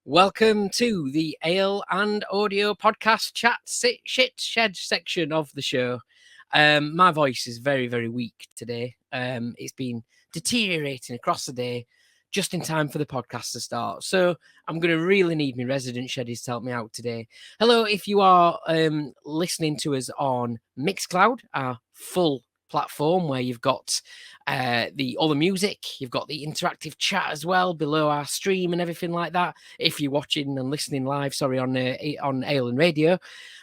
Welcome to the Ale and Audio Podcast Chat Shit Shed section of the show. My voice is very, very weak today. It's been deteriorating across the day just in time for the podcast to start. So I'm going to really need my resident Sheddies to help me out today. Hello, if you are listening to us on Mixcloud, our full platform where you've got all the music, you've got the interactive chat as well below our stream and everything like that. If you're watching and listening live, on Ale and Radio,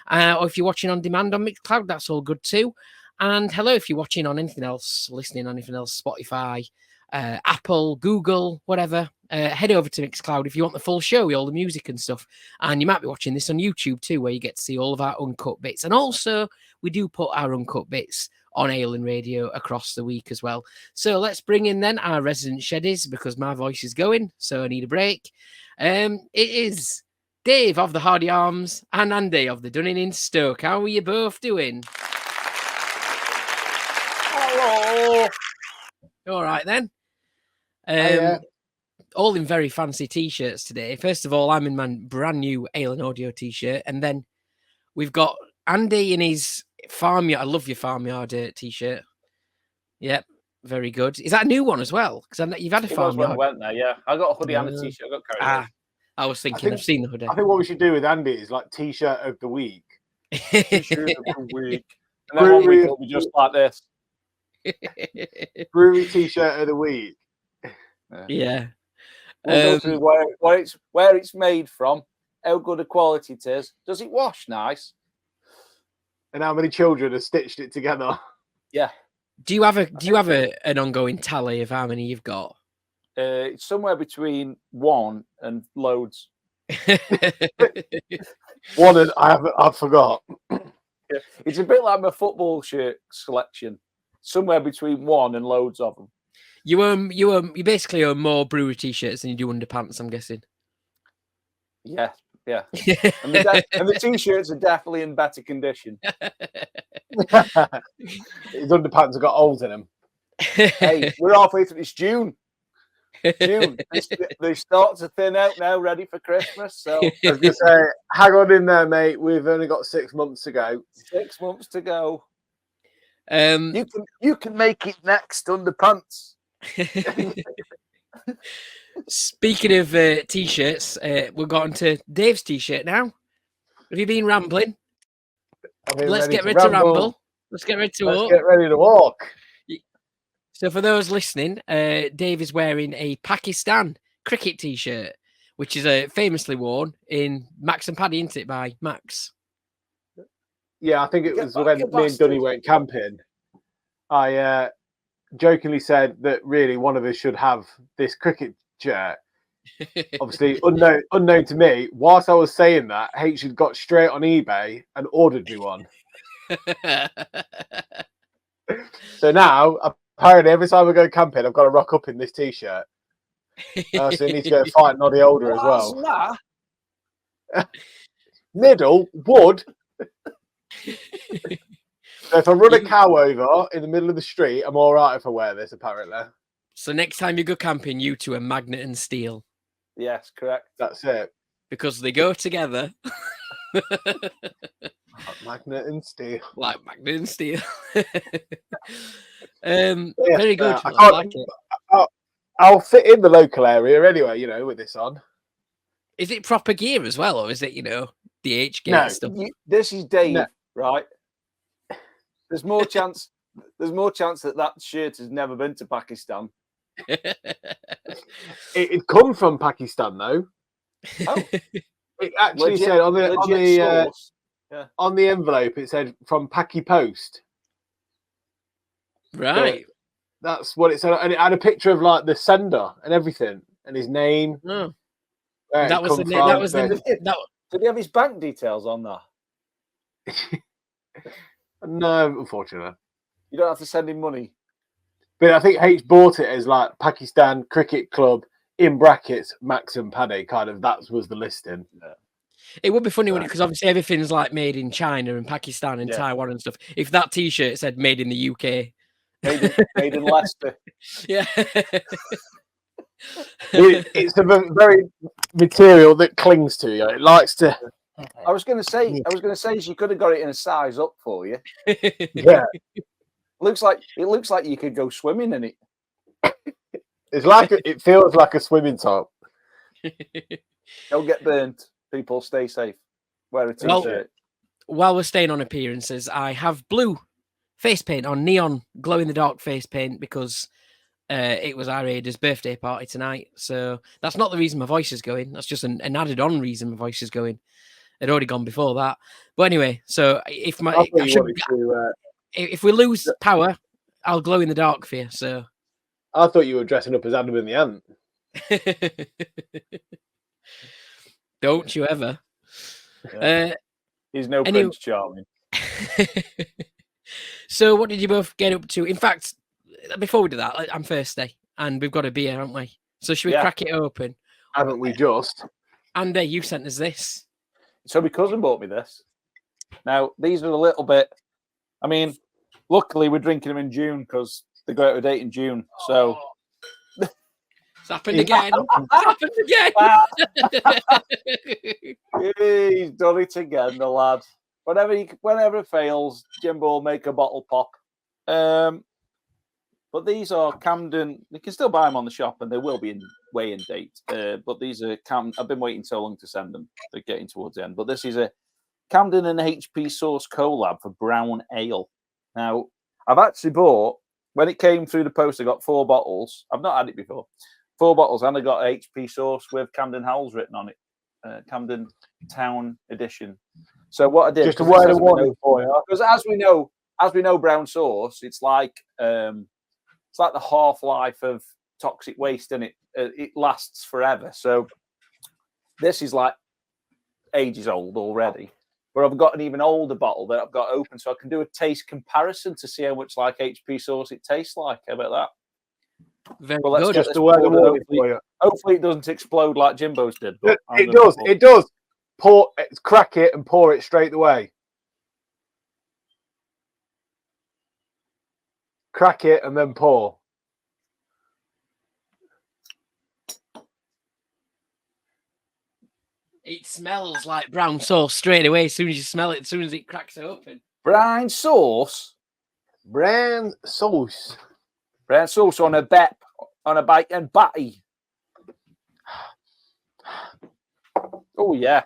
or if you're watching on demand on Mixcloud, that's all good too. And hello, if you're watching on anything else, listening on anything else, Spotify, Apple, Google, whatever, head over to Mixcloud if you want the full show with all the music and stuff. And you might be watching this on YouTube too, where you get to see all of our uncut bits. And also, we do put our uncut bits on Ale and Radio across the week as well. So let's bring in then our resident Sheddies, because my voice is going, so I need a break. It is Dave of the Hardy Arms and Andy of the Dunning in Stoke. How are you both doing? Hello. All right then. All in very fancy t-shirts today. First of all, I'm in my brand new Ale and Audio t-shirt, and then we've got Andy in his farmyard. I love your farmyard t-shirt. Yep, very good. Is that a new one as well? Because you've had a farmyard. I went there, yeah. I got a hoodie and a t-shirt. I got carried away. I was thinking, I've seen the hoodie. I think what we should do with Andy is like t-shirt of the week. T-shirt of the week. And then 1 week it'll be just like this. Brewery t-shirt of the week. Yeah. We'll go through where it's made from, how good a quality it is. Does it wash nice? And how many children have stitched it together? Yeah. Do you have an ongoing tally of how many you've got? It's somewhere between one and loads. One and I forgot. Yeah. It's a bit like my football shirt selection. Somewhere between one and loads of them. You basically own more brewery t-shirts than you do underpants, I'm guessing. Yeah. And the t-shirts are definitely in better condition. His underpants have got holes in them. Hey, we're halfway through. It's June. They start to thin out now, ready for Christmas. So I was gonna say, hang on in there, mate. We've only got 6 months to go. 6 months to go. You can make it next underpants. Speaking of t-shirts, we've got onto Dave's t-shirt now. Have you been rambling? Let's get ready to ramble. Let's get ready to walk. Let's get ready to walk. So for those listening, Dave is wearing a Pakistan cricket t-shirt, which is famously worn in Max and Paddy, isn't it, by Max? Yeah, I think it was when me and Dunny went camping. I jokingly said that really one of us should have this cricket shirt. Obviously, unknown to me. Whilst I was saying that, H had got straight on eBay and ordered me one. So now, apparently, every time we go camping, I've got to rock up in this t-shirt. So I need to go fight Noddy Older as well. Middle wood. So if I run a cow over in the middle of the street, I'm all right if I wear this, apparently. So next time you go camping, you two are magnet and steel. Yes, correct. That's it. Because they go together. Magnet and steel. Like magnet and steel. Very good. I like it. I'll fit in the local area anyway, with this on. Is it proper gear as well, or is it, DH gear stuff? This is Dave, right? There's more chance that shirt has never been to Pakistan. It come from Pakistan though. Oh. It actually said on the envelope, it said from Paki Post. Right. So that's what it said, and it had a picture of like the sender and everything, and his name. Oh. That was the name. That was the. Did he have his bank details on there? No, unfortunately. You don't have to send him money. But I think H bought it as like Pakistan Cricket Club in brackets Max and Paddy. Kind of that was the listing. Yeah. It would be funny because obviously everything's like made in China and Pakistan and Taiwan and stuff. If that T-shirt said made in the UK, made in Leicester. Yeah. It's a very material that clings to you. It likes to. I was going to say she could have got it in a size up for you. Yeah, It looks like you could go swimming in it. it feels like a swimming top. Don't get burnt. People, stay safe. Wear a t-shirt. While we're staying on appearances, I have blue face paint on, neon glow in the dark face paint, because it was our Ada's birthday party tonight. So that's not the reason my voice is going. That's just an added on reason my voice is going. It'd already gone before that. But anyway, so if we lose power, I'll glow in the dark for you. So I thought you were dressing up as Adam and the Ant. Don't you ever. He's no Prince Charming. So what did you both get up to? In fact, before we do that, I'm thirsty and we've got a beer, haven't we? So should we crack it open? Haven't we just? Andy, you sent us this. So my cousin bought me this. Now, these are a little bit... I mean, luckily we're drinking them in June because they go out of date in June. So... It's happened again. He's done it again, the lad. Whenever it fails, Jimbo will make a bottle pop. But these are Camden. You can still buy them on the shop, and they will be in weigh-in date. But these are I've been waiting so long to send them. They're getting towards the end. But this is a Camden and HP Sauce collab for brown ale. Now, I've actually bought, when it came through the post, I got 4 bottles. I've not had it before. 4 bottles, and I got HP Sauce with Camden Howells written on it. Camden Town Edition. So what I did, just a word of warning for you, because as we know, brown sauce, it's like the half-life of toxic waste, and it lasts forever. So this is like ages old already. But I've got an even older bottle that I've got open, so I can do a taste comparison to see how much like HP Sauce it tastes like. How about that? Very good. Just a word of warning for you. Hopefully it doesn't explode like Jimbo's did. But it does. It does. Crack it and pour it straight away. Crack it and then pour. It smells like brown sauce straight away as soon as you smell it, as soon as it cracks open. Brown sauce? Brown sauce. Brown sauce on a bacon batty. Oh, yeah.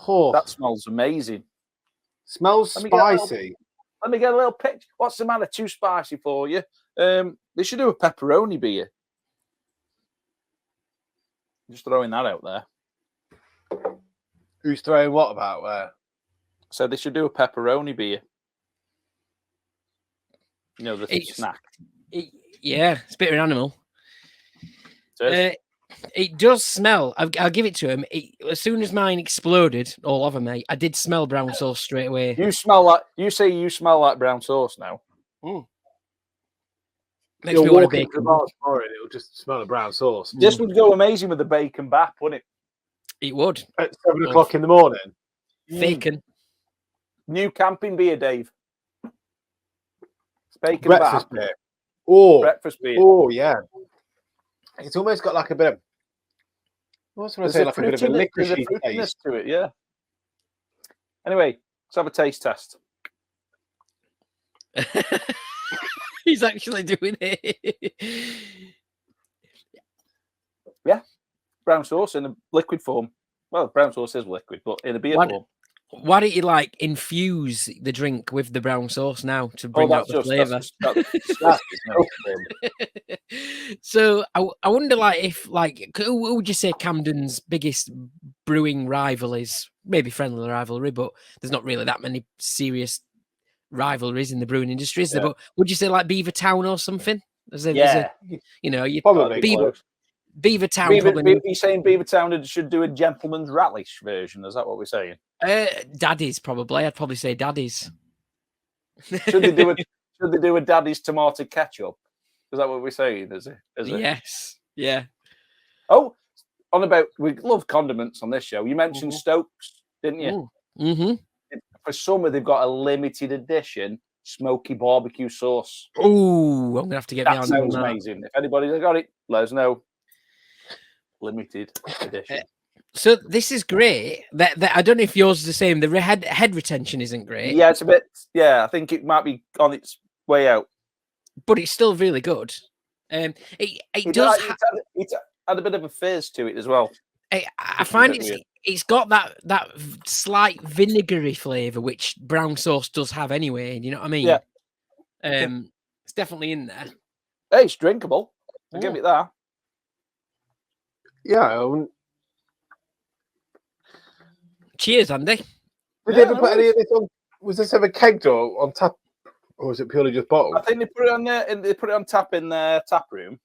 Oh, that smells amazing. Smells spicy. Let me get a little picture. What's the matter? Too spicy for you? They should do a pepperoni beer. Just throwing that out there. Who's throwing what about where? So they should do a pepperoni beer. You know, the snack. Yeah, it's a bit of an animal. It does smell. I'll give it to him. As soon as mine exploded all over me, I did smell brown sauce straight away. You smell like you smell like brown sauce now. Makes me want a bacon. It'll just smell of brown sauce. This would go amazing with the bacon bap, wouldn't it? It would. At 7 o'clock in the morning. Bacon. New camping beer, Dave. It's bacon breakfast bap. Beer. Oh, breakfast beer. Oh, yeah. It's almost got like a bit of. What's what I say? Like a bit of a liquidity taste to it. Yeah. Anyway, let's have a taste test. He's actually doing it. Yeah. Brown sauce in a liquid form. Well, brown sauce is liquid, but in a beer form. Why don't you infuse the drink with the brown sauce now to bring out the flavour? So I wonder, if who would you say Camden's biggest brewing rival is? Maybe friendly rivalry, but there's not really that many serious rivalries in the brewing industry, is there? But would you say Beaver Town or something? You probably Beaver Town. You're saying Beaver Town should do a gentleman's rallish version? Is that what we're saying? Daddy's probably. I'd probably say Daddy's. Should they do a Daddy's tomato ketchup? Is that what we're saying? Is it? Yes. Yeah. Oh, we love condiments on this show. You mentioned Stokes, didn't you? Mm-hmm. For summer, they've got a limited edition smoky barbecue sauce. Oh, I'm gonna have to get that. Sounds amazing. If anybody's got it, let us know. limited edition. So this is great. That I don't know if yours is the same. The head retention isn't great. Yeah, it's a bit. Yeah, I think it might be on its way out, but it's still really good. It does. It's had a bit of a fizz to it as well. I find it's got that slight vinegary flavour, which brown sauce does have anyway. You know what I mean? Yeah. It's definitely in there. Hey, it's drinkable. I'll give it that. Yeah. Cheers, Andy. Did they ever put any of this on? Was this ever kegged or on tap, or was it purely just bottled? I think they put it on there, and they put it on tap in their tap room,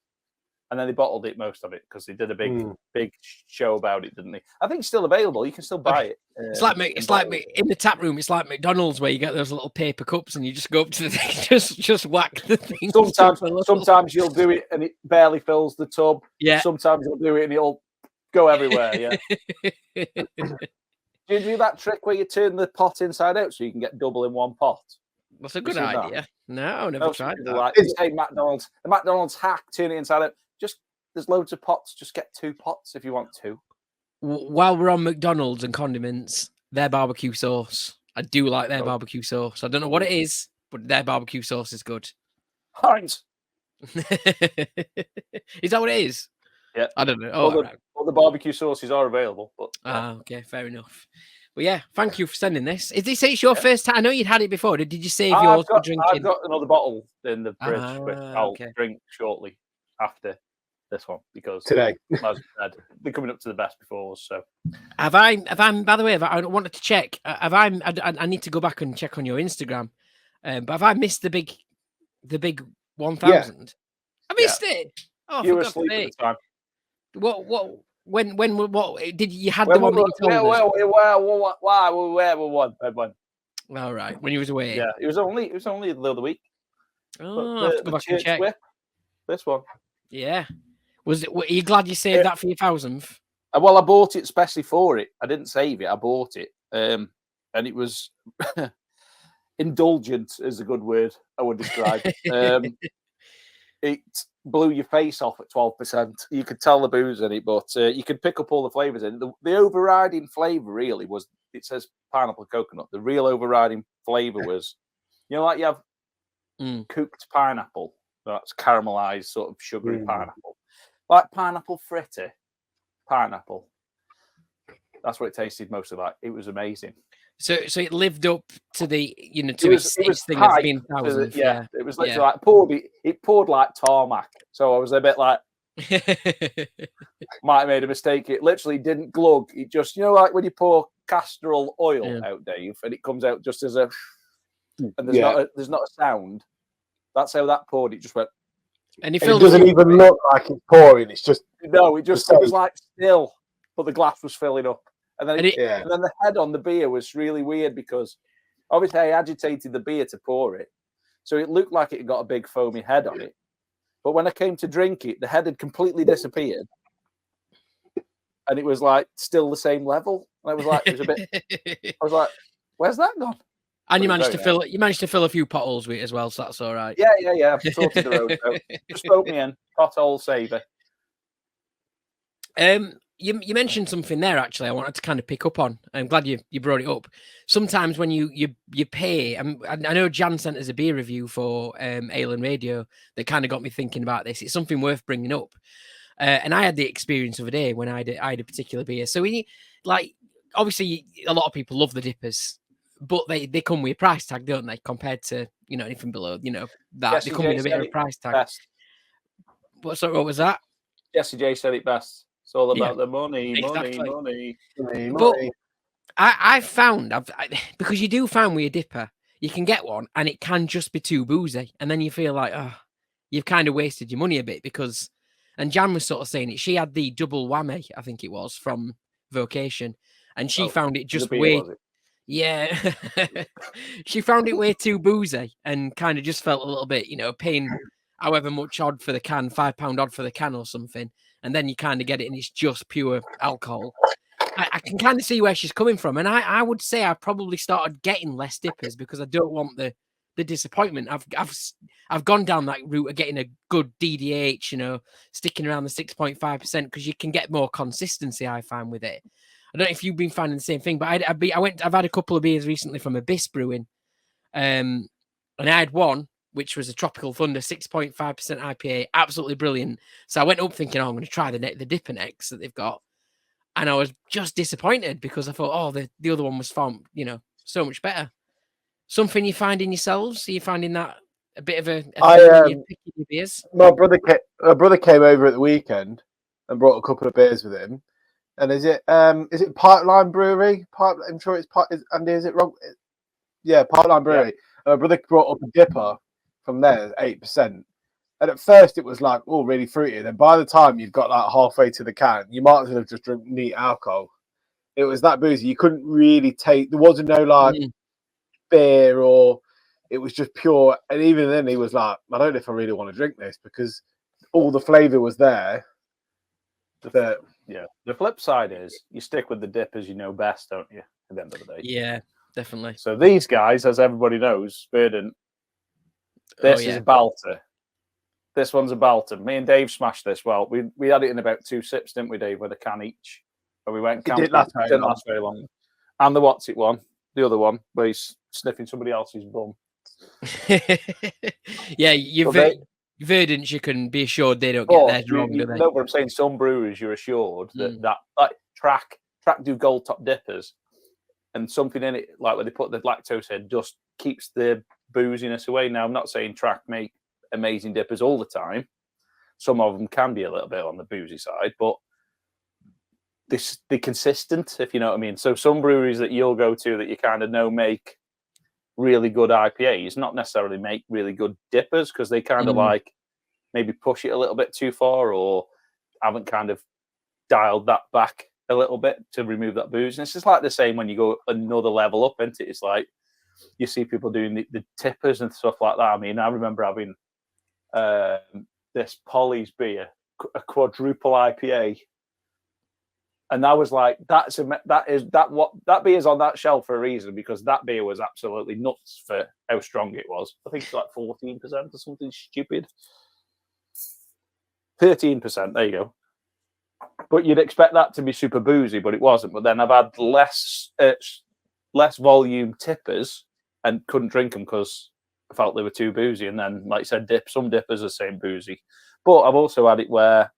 and then they bottled it, most of it, because they did a big show about it, didn't they? I think it's still available. You can still buy it. It's like in the tap room. It's like McDonald's where you get those little paper cups and you just go up to the thing, just whack the thing. Sometimes you'll do it and it barely fills the tub. Yeah. Sometimes you'll do it and it'll go everywhere. Yeah. Do you do that trick where you turn the pot inside out so you can get double in one pot? That's a good idea. No, never tried that. Like, say the McDonald's hack, turn it inside out. There's loads of pots. Just get 2 pots if you want to. While we're on McDonald's and condiments, their barbecue sauce. I do like their barbecue sauce. I don't know what it is, but their barbecue sauce is good. Heinz. Is that what it is? Yeah. I don't know. All the barbecue sauces are available. But, okay, fair enough. But yeah, thank you for sending this. Is this your first time? I know you'd had it before. Did you save yours for drinking? I've got another bottle in the fridge, which I'll drink shortly after this one, because today, as I said, they're coming up to the best before us. So have I by the way, I wanted to check, I need to go back and check on your Instagram, but have I missed the big 1000? Yeah. I missed it. Oh, you were asleep at the time. When did you had the one that you told us? When? All right, when you was away. Yeah, it was only the other week. Oh, I have to go back and check. Whip, this one. Yeah. Were you glad you saved that for your 1000th? Well, I bought it especially for it. I didn't save it. I bought it, and it was indulgent is a good word I would describe. It blew your face off at 12%. You could tell the booze in it, but you could pick up all the flavors in it. The overriding flavor really was, it says pineapple coconut. The real overriding flavor was, like you have cooked pineapple, that's caramelized sort of sugary pineapple, like pineapple fritter pineapple. That's what it tasted mostly like. It was amazing. So it lived up to the its thing as being 1000th. Yeah, it was literally like it poured like tarmac. So I was a bit like, might have made a mistake. It literally didn't glug. It just, like when you pour castor oil out, Dave, and it comes out just as a, and there's not a sound. That's how that poured. It just went, and it doesn't even look like it's pouring. It's just it was like still, but the glass was filling up. And then, and then the head on the beer was really weird, because obviously I agitated the beer to pour it. So it looked like it had got a big foamy head on it. But when I came to drink it, the head had completely disappeared. And it was like still the same level. And I was like, I was like, where's that gone? And you managed to fill a few potholes with it as well, so that's all right. Yeah. I've sorted the road out. Just spoke me in. Pothole saver. You mentioned something there, actually, I wanted to kind of pick up on. I'm glad you brought it up. Sometimes when you pay, I know Jan sent us a beer review for Ale and Radio that kind of got me thinking about this. It's something worth bringing up. And I had the experience of a day when I had a particular beer. So obviously a lot of people love the dippers, but they come with a price tag, don't they? Compared to, anything below, that they come with a bit of a price tag. Best. What was that? Jesse J said it best. It's all about the money, exactly. money. But I've found, because you do find with a dipper, you can get one and it can just be too boozy. And then you feel like, you've kind of wasted your money a bit, because, and Jan was sort of saying it, she had the double whammy, I think it was, from Vocation. And she found it just way, she found it way too boozy and kind of just felt a little bit, paying however much odd for the can, £5 odd for the can or something. And then you kind of get it and it's just pure alcohol. I can kind of see where she's coming from. And I would say I probably started getting less dippers because I don't want the the disappointment. I've gone down that route of getting a good DDH, you know, sticking around the 6.5% because you can get more consistency. I find with it. I don't know if you've been finding the same thing, but I've had a couple of beers recently from Abyss Brewing, and I had one which was a Tropical Thunder 6.5% IPA, absolutely brilliant. So I went up thinking, I'm going to try the Dipper next that they've got, and I was just disappointed because I thought, the other one was found, you know, so much better. Something you find in yourselves? Are you finding that a bit of a thing picking your beers? My brother came over at the weekend and brought a couple of beers with him. And is it Pipeline Brewery? I'm sure it's Andy. Is it wrong? Yeah, Pipeline Brewery. Yeah. My brother brought up a Dipper from there, 8%. And at first it was like, oh, really fruity. And then by the time you'd got like halfway to the can, you might as well have just drunk neat alcohol. It was that boozy. You couldn't really take. There wasn't no like beer, or it was just pure. And even then, he was like, I don't know if I really want to drink this because all the flavour was there. The flip side is you stick with the dippers you know best, don't you? At the end of the day. Yeah, definitely. So these guys, as everybody knows, Verdant, this is a belter. This one's a belter. Me and Dave smashed this. Well, we had it in about 2 sips, didn't we, Dave, with a can each? And we went camping. It didn't last very long. And the what's it one, the other one, where he's sniffing somebody else's bum. Yeah, Verdants, you can be assured they don't get theirs wrong, do they? No, but I'm saying some breweries, you're assured that like Track do gold top dippers, and something in it, like when they put the lactose in, just keeps the booziness away. Now, I'm not saying Track make amazing dippers all the time. Some of them can be a little bit on the boozy side, but they're consistent, if you know what I mean. So some breweries that you'll go to that you kind of know make really good IPAs, not necessarily make really good dippers, because they kind of like maybe push it a little bit too far, or haven't kind of dialed that back a little bit to remove that booziness. It's like the same when you go another level up, isn't it? It's like you see people doing the tippers and stuff like that. I mean, I remember having this Polly's beer, a quadruple IPA, and I was like, that beer's on that shelf for a reason, because that beer was absolutely nuts for how strong it was. I think it's like 14% or something stupid. 13%, there you go. But you'd expect that to be super boozy, but it wasn't. But then I've had less volume tippers and couldn't drink them because I felt they were too boozy. And then, like I said, some dippers are the same boozy. But I've also had it where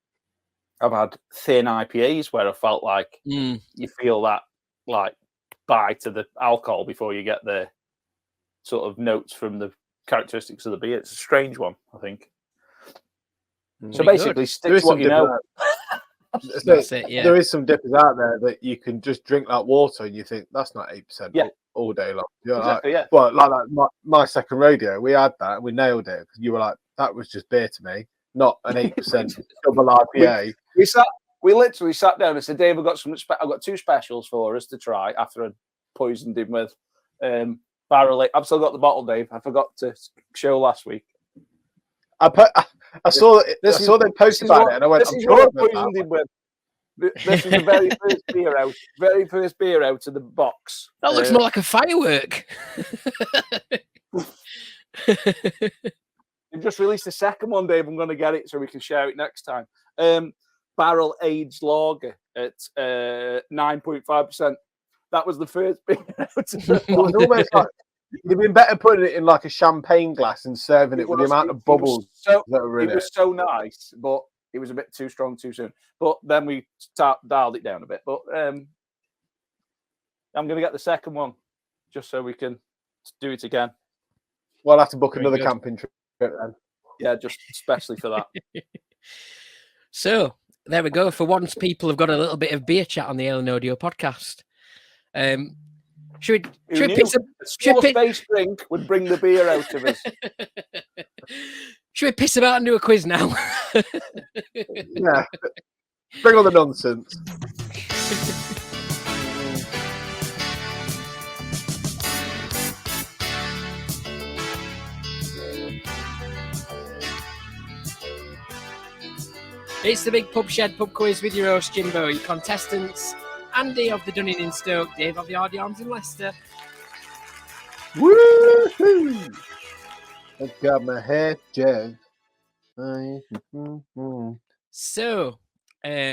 I've had thin IPAs where I felt like you feel that like bite to the alcohol before you get the sort of notes from the characteristics of the beer. It's a strange one, I think. So basically, stick to what you know. That's it, yeah. There is some dippers out there that you can just drink like water and you think that's not 8% all day long. Exactly, like, well, like my second radio, we had that and we nailed it. You were like, that was just beer to me, not an 8% double IPA. We literally sat down and said, Dave, I've got 2 specials for us to try after I poisoned him with barrel. I've still got the bottle, Dave. I forgot to show last week. I saw they posted about it, and I went, I'm sure I poisoned him with. This is the very first beer out of the box. That looks more like a firework. They've just released a second one, Dave. I'm going to get it so we can share it next time. Barrel aged lager at 9.5%. That was the first beer out of the box. Almost like, it'd been better putting it in like a champagne glass and serving it with the amount of bubbles that were in it. It was so nice, but it was a bit too strong too soon. But then we dialed it down a bit. But I'm going to get the second one just so we can do it again. We'll have to book another camping trip then. Yeah, just especially for that. So there we go. For once, people have got a little bit of beer chat on the Ale and Audio podcast. Should we piss a space drink would bring the beer out of us. Should we piss about and do a quiz now? Yeah. Bring on the nonsense. It's the Big Pub Shed Pub Quiz with your host, Jimbo, your contestants, Andy of the Dunning in Stoke, Dave of the Hardy Arms in Leicester. Woohoo! I've got my head jazzed. So,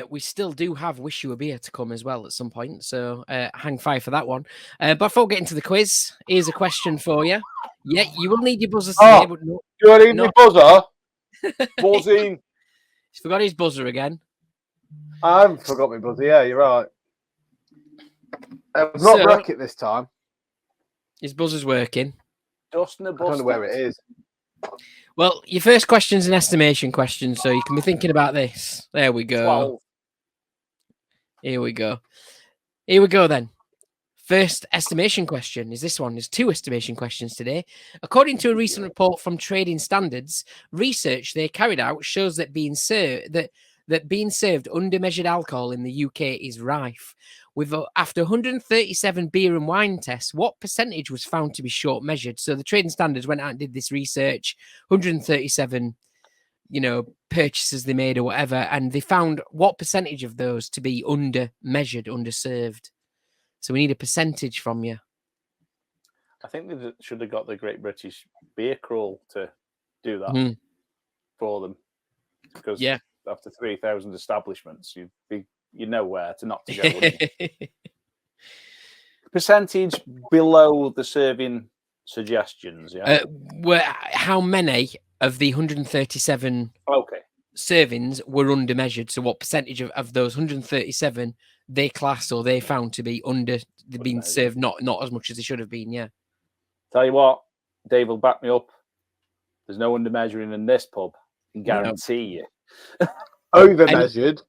we still do have Wish You a Beer to come as well at some point. So, hang fire for that one. But before we get into the quiz, here's a question for you. Yeah, you will need your buzzers today, but no, Do I need my buzzer? Buzzing. he's forgot his buzzer again. I haven't forgot my buzzer. Yeah, you're right. I've not wrecked it this time. His buzzer's working. Dust in the I don't know where it is. Well, your first question's an estimation question, so you can be thinking about this. There we go. 12. Here we go. Here we go then. First estimation question is this one. There's 2 estimation questions today. According to a recent report from Trading Standards, research they carried out shows that being served under measured alcohol in the UK is rife. After 137 beer and wine tests, what percentage was found to be short measured? So the Trading Standards went out and did this research, 137, purchases they made or whatever, and they found what percentage of those to be under measured, underserved. So we need a percentage from you. I think they should have got the Great British Beer Crawl to do that for them. Because after 3,000 establishments, you know where to not to go. Percentage below the serving suggestions, yeah? How many of the 137 servings were under measured? So what percentage of those 137 they class or they found to be under, they've been served not as much as they should have been, yeah. Tell you what, Dave will back me up. There's no under measuring in this pub. I can guarantee you. Over measured.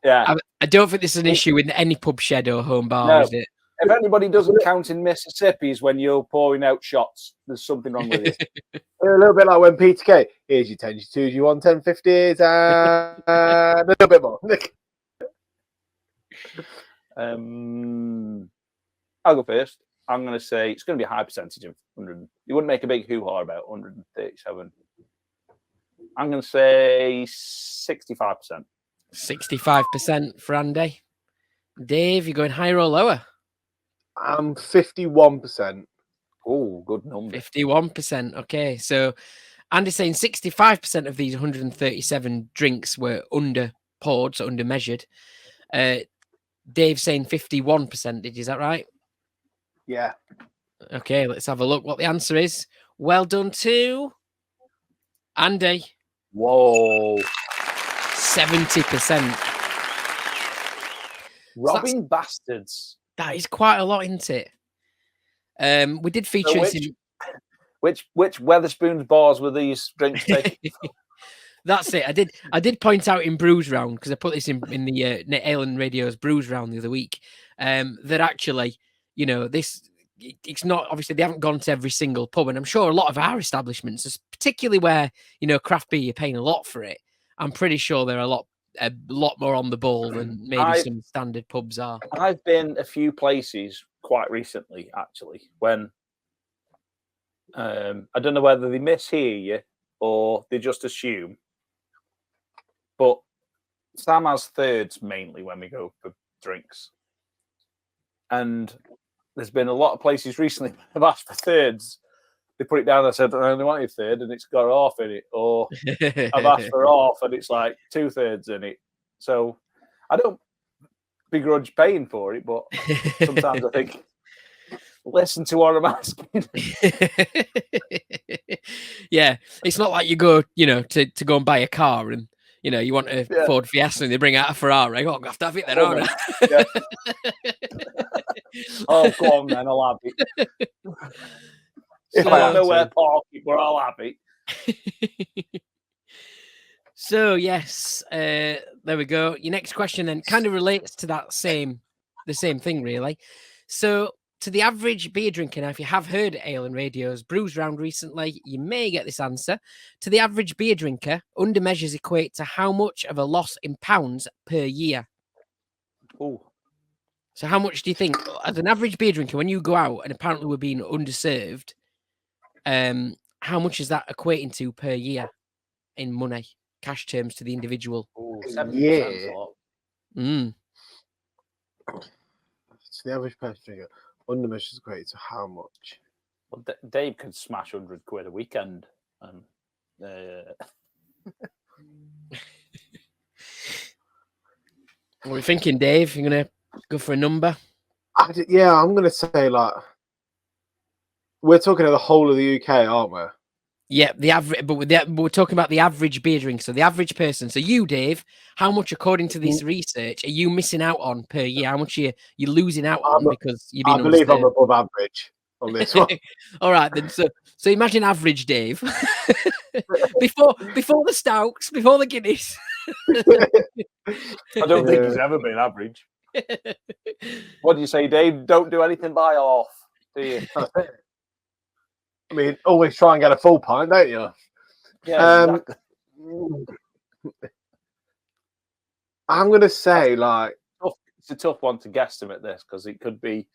Yeah. I don't think this is an issue with any pub shed or home bar, is it? If anybody doesn't count in Mississippi's when you're pouring out shots, there's something wrong with you. A little bit like when Peter Kay, here's your 10, your 2s, your 1, 10, 50s, and a little bit more. I'll go first. I'm going to say it's going to be a high percentage of 100. You wouldn't make a big hoo-ha about 137. I'm going to say 65%. 65% for Andy. Dave, you're going higher or lower? I'm 51%. Oh, good number. 51%. Okay, so Andy's saying 65% of these 137 drinks were under poured, so under measured. Dave's saying 51%. Is that right? Yeah. Okay, let's have a look what the answer is. Well done to Andy. Whoa. 70%. Robbing bastards. That is quite a lot, isn't it? We did feature so which Weatherspoons bars were these drinks taken? That's it. I did point out in Brews Round, because I put this in the Ale and Radio's Brews Round the other week, that actually, it's not, obviously they haven't gone to every single pub, and I'm sure a lot of our establishments, particularly where, craft beer, you're paying a lot for it. I'm pretty sure they're a lot more on the ball than maybe some standard pubs are. I've been a few places quite recently, actually, when I don't know whether they mishear you or they just assume, but Sam has thirds mainly when we go for drinks. And there's been a lot of places recently I've asked for thirds. They put it down and I said, I only want a third, and it's got half in it. Or I've asked for half and it's like 2/3 in it. So I don't begrudge paying for it, but sometimes I think, listen to what I'm asking. Yeah, it's not like you go, to go and buy a car and, you want a Ford Fiesta and they bring out a Ferrari. Oh, I have to have it then, aren't I? Yeah. Oh, go on then, I'll have it. If I don't know where to park it, but I'll have it. So, yes, there we go. Your next question then kind of relates to the same thing, really. So, to the average beer drinker, now, if you have heard Ale and Radio's Brews Round recently, you may get this answer. To the average beer drinker, under measures equate to how much of a loss in pounds per year? Oh. So how much do you think, as an average beer drinker, when you go out and apparently we're being underserved, how much is that equating to per year in money, cash terms to the individual? Oh, 70%. Mm. So the average person drinker, under measures equate to how much? Well, Dave could smash 100 quid a weekend And What are we thinking, Dave? You're going to go for a number? Yeah, I'm going to say, like, we're talking of the whole of the UK, aren't we? Yeah, the average, but we're talking about the average beer drink. So the average person. So you, Dave, how much, according to this research, are you missing out on per year? How much you're losing out on because you've been? I believe I'm above average on this one. All right, then. So imagine average Dave before the stouts, before the Guinness. I don't think he's ever been average. What do you say, Dave? Don't do anything by half, do you? I mean, always try and get a full pint, don't you? Yeah, exactly. I'm going to say, like, it's a tough one to guesstimate this because it could be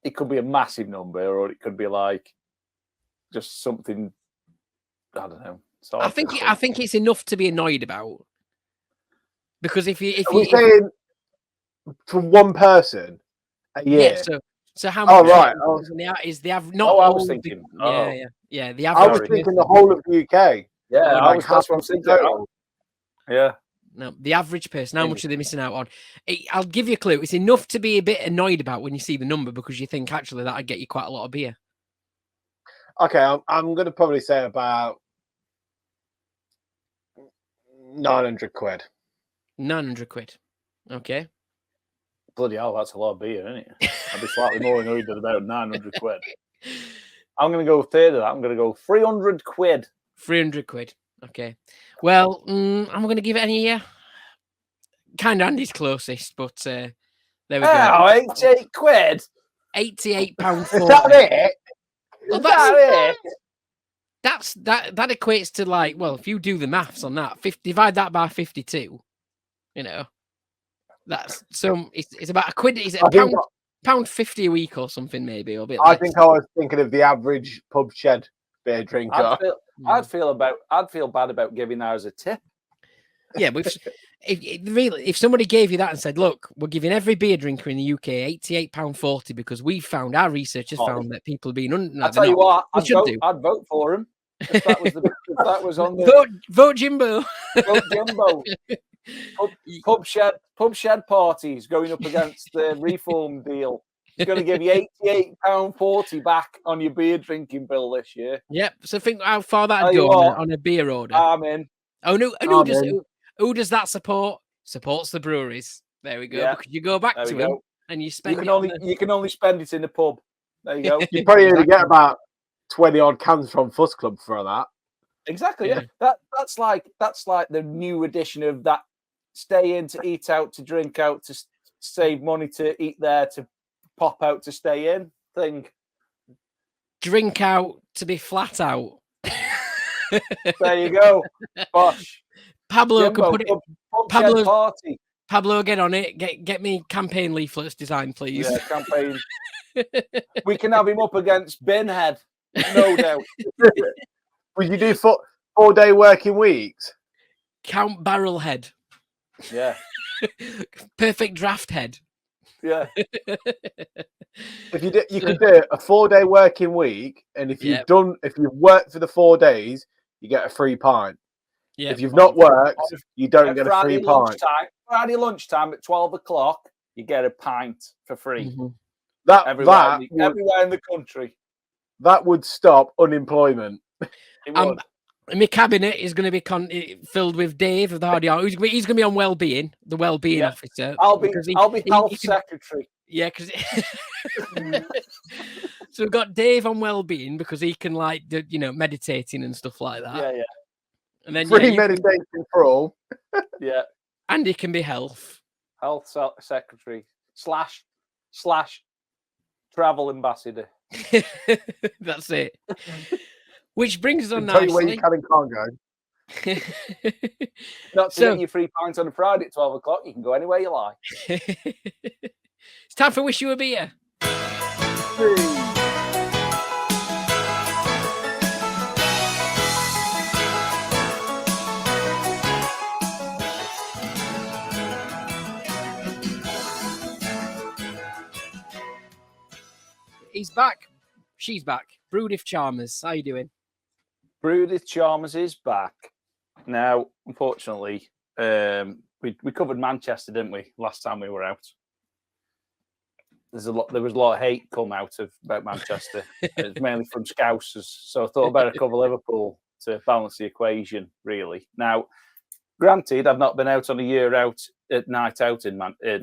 a massive number, or it could be like just something. I don't know. I think it's enough to be annoyed about, because if you saying from one person a year. Yeah, so how much? Oh, right. Is the average? Not I was thinking. Yeah. The average. I was thinking the whole of the UK. Yeah, that's what I'm thinking. Yeah. No, the average person, how much are they missing out on? I'll give you a clue. It's enough to be a bit annoyed about when you see the number, because you think actually that'd get you quite a lot of beer. Okay, I'm going to probably say about 900 quid. 900 quid. Okay. Bloody hell, that's a lot of beer, isn't it? I'd be slightly more annoyed at about 900 quid. I'm going to go a third of that. I'm going to go 300 quid. 300 quid. Okay. Well, I'm going to give it any year. Kind of Andy's closest, but there we go. Oh, 88 quid. £88.40. Is that it? Well, that equates to, like, well, if you do the maths on that, divide that by 52, you know, that's it's about a quid. Is it pound 50 a week or something, maybe, or a bit less? I think I was thinking of the average pub shed beer drinker. I'd feel bad about giving that as a tip. Yeah, but if somebody gave you that and said, "Look, we're giving every beer drinker in the UK £88.40 because our researchers found that people are being I'll tell you what, I'd vote for him if that was on the vote Jimbo. Vote Jimbo. Pub shed parties going up against the reform deal. It's going to give you £88.40 back on your beer drinking bill this year. Yep. So think how far that'd go on a beer order. I'm in. Oh no! Who does that support? Supports the breweries. There we go. Yeah. Because you go back to them and you spend. You can only spend it in the pub. There you go. You probably only get about 20 odd cans from Fuss Club for that. Exactly. Yeah. That's like the new edition of that. Stay in to eat out, to drink out, to save money, to eat there, to pop out, to stay in thing. Drink out to be flat out. There you go. Bosh. Pablo Jimbo, can put it. Pablo party. Pablo, get on it. Get me campaign leaflets designed, please. Yeah, campaign. We can have him up against Binhead, no doubt. Would you do 4-day working weeks? Count Barrelhead. Yeah. Perfect draft head. Yeah. You could do a 4-day working week, and if you've worked for the 4 days, you get a free pint. Yeah. If you've not worked, you don't get a free pint. Friday lunchtime at 12 o'clock, you get a pint for free. Mm-hmm. Everywhere in the country. That would stop unemployment. It would. My cabinet is going to be filled with Dave of the Hardy Art. He's going to be on well-being, the well-being officer. I'll be health secretary. Yeah, because so we've got Dave on well-being because he can meditating and stuff like that. Yeah. And then free meditation for all. Yeah, and he can be health secretary / travel ambassador. That's it. Which brings us on nicely. Tell you where you can and can't go. Not to get your free pints on a Friday at 12 o'clock. You can go anywhere you like. It's time for Wish You a Beer. He's back. She's back. Brood if Chalmers. How you doing? Brewis Chalmers is back. Now, unfortunately, we covered Manchester, didn't we, last time we were out? There was a lot of hate come out about Manchester. It's mainly from Scousers. So I thought I'd better cover Liverpool to balance the equation, really. Now, granted, I've not been out on a year out at night out in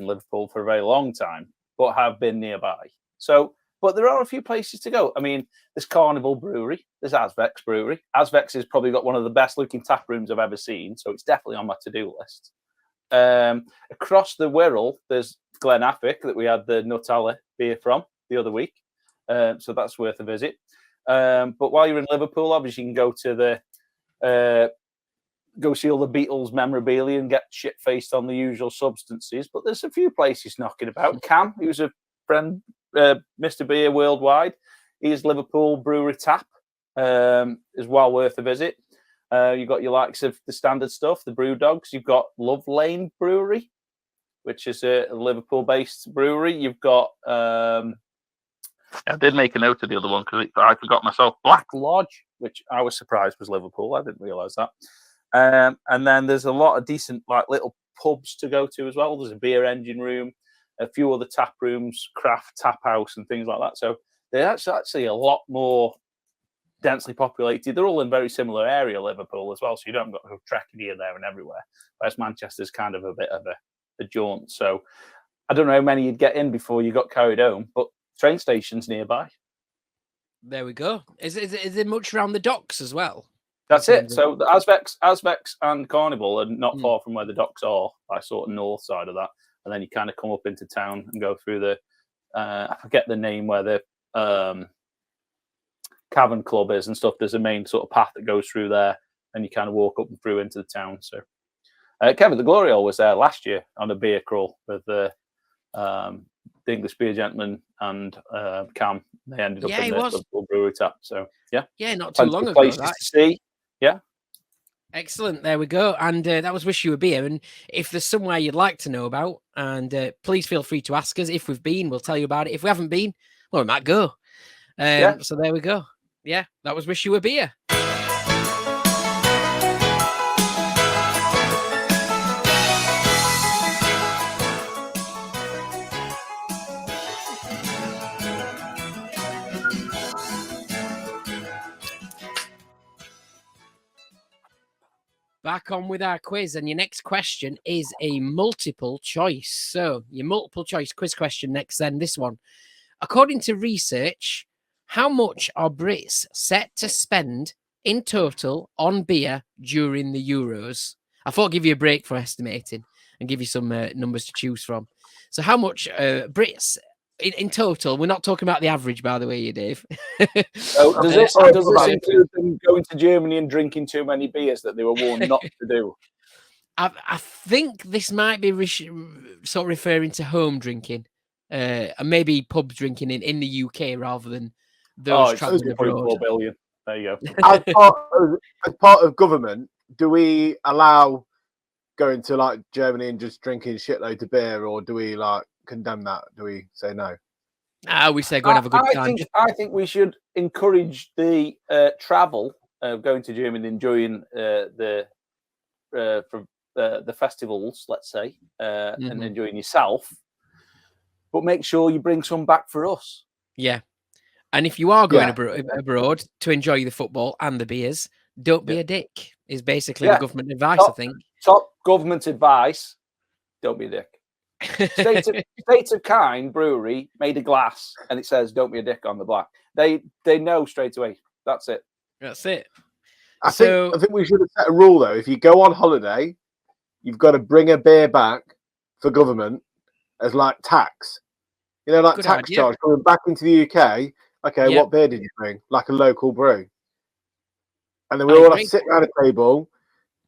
Liverpool for a very long time, but have been nearby. So, but there are a few places to go. I mean, there's Carnival Brewery, there's Asvex Brewery. Asvex has probably got one of the best looking tap rooms I've ever seen, so it's definitely on my to-do list. Across the Wirral, there's Glen Affick that we had the Nutella beer from the other week, so that's worth a visit. But while you're in Liverpool, obviously you can go to go see all the Beatles memorabilia and get shit-faced on the usual substances. But there's a few places knocking about. Cam, who's a friend, Mr. Beer Worldwide, his Liverpool Brewery Tap is well worth a visit. You've got your likes of the standard stuff, the Brew Dogs. You've got Love Lane Brewery, which is a Liverpool-based brewery. You've got... I did make a note of the other one because I forgot myself. Black Lodge, which I was surprised was Liverpool. I didn't realise that. And then there's a lot of decent, like, little pubs to go to as well. There's a beer engine room, a few other tap rooms, craft tap house, and things like that. So they're actually a lot more densely populated. They're all in very similar area, Liverpool as well. So you don't got to go trekking here, there, and everywhere. Whereas Manchester's kind of a bit of a jaunt. So I don't know how many you'd get in before you got carried home, but train stations nearby. There we go. Is there much around the docks as well? That's it. So the Asvex and Carnival are not far from where the docks are, like sort of north side of that. And then you kind of come up into town and go through the, I forget the name where the Cavern Club is and stuff. There's a main sort of path that goes through there, and you kind of walk up and through into the town. So Kevin the Glory Hole was there last year on a beer crawl with the English Beer Gentleman and Cam. They ended up in the Liverpool Brewery Tap. So yeah, not too long ago. Places to see. Yeah. Excellent. There we go. And that was Wish You Were Beer. And if there's somewhere you'd like to know about, and please feel free to ask us. If we've been, we'll tell you about it. If we haven't been, well, we might go. So there we go. Yeah, that was Wish You Were Beer. Back on with our quiz, and your next question is a multiple choice. So your multiple choice quiz question next then, this one. According to research, how much are Brits set to spend in total on beer during the Euros? I thought I'd give you a break for estimating and give you some numbers to choose from. So how much Brits in total? We're not talking about the average, by the way, you Dave. So does this include them going to Germany and drinking too many beers that they were warned not to do? I think this might be sort of referring to home drinking, and maybe pub drinking in the UK rather than those traveling abroad. 4 billion. There you go. As part of government, do we allow going to like Germany and just drinking shitloads of beer, or do we like condemn that? Do we say no? We say go and have a good time. I think we should encourage the travel of going to Germany, enjoying the festivals, let's say, and enjoying yourself. But make sure you bring some back for us. Yeah. And if you are going abroad to enjoy the football and the beers, don't be a dick, is basically the government advice, I think. Top government advice, don't be a dick. State of Kind Brewery made a glass and it says "Don't be a dick" on the black. They know straight away. That's it. I think we should have set a rule though. If you go on holiday, you've got to bring a beer back for government as like tax. You know, like good tax charge coming back into the UK. Okay, what beer did you bring? Like a local brew. And then we all have to sit around a table,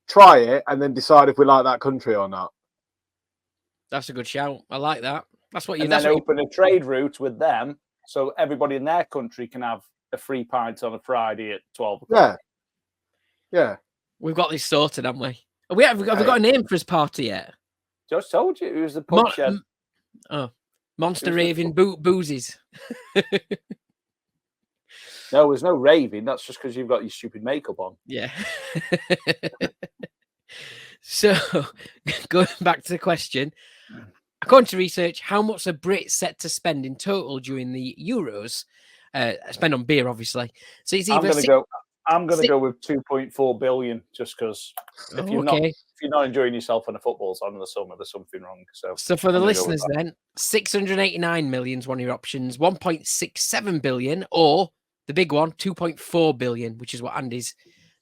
try it, and then decide if we like that country or not. That's a good shout. I like that. That's what you. And then open a trade route with them, so everybody in their country can have a free pint on a Friday at 12 o'clock. Yeah. We've got this sorted, haven't we? Have we got a name for his party yet? Just told you it was the pub shed. Monster Raving Boozes. No, there's no raving. That's just because you've got your stupid makeup on. Yeah. So, going back to the question, according to research, how much are Brits set to spend in total during the Euros? Spend on beer, obviously. So it's either I'm gonna go with 2.4 billion, just because if you're not enjoying yourself on a football on the summer, there's something wrong. So for the listeners, then 689 million is one of your options. 1.67 billion, or the big one, 2.4 billion, which is what Andy's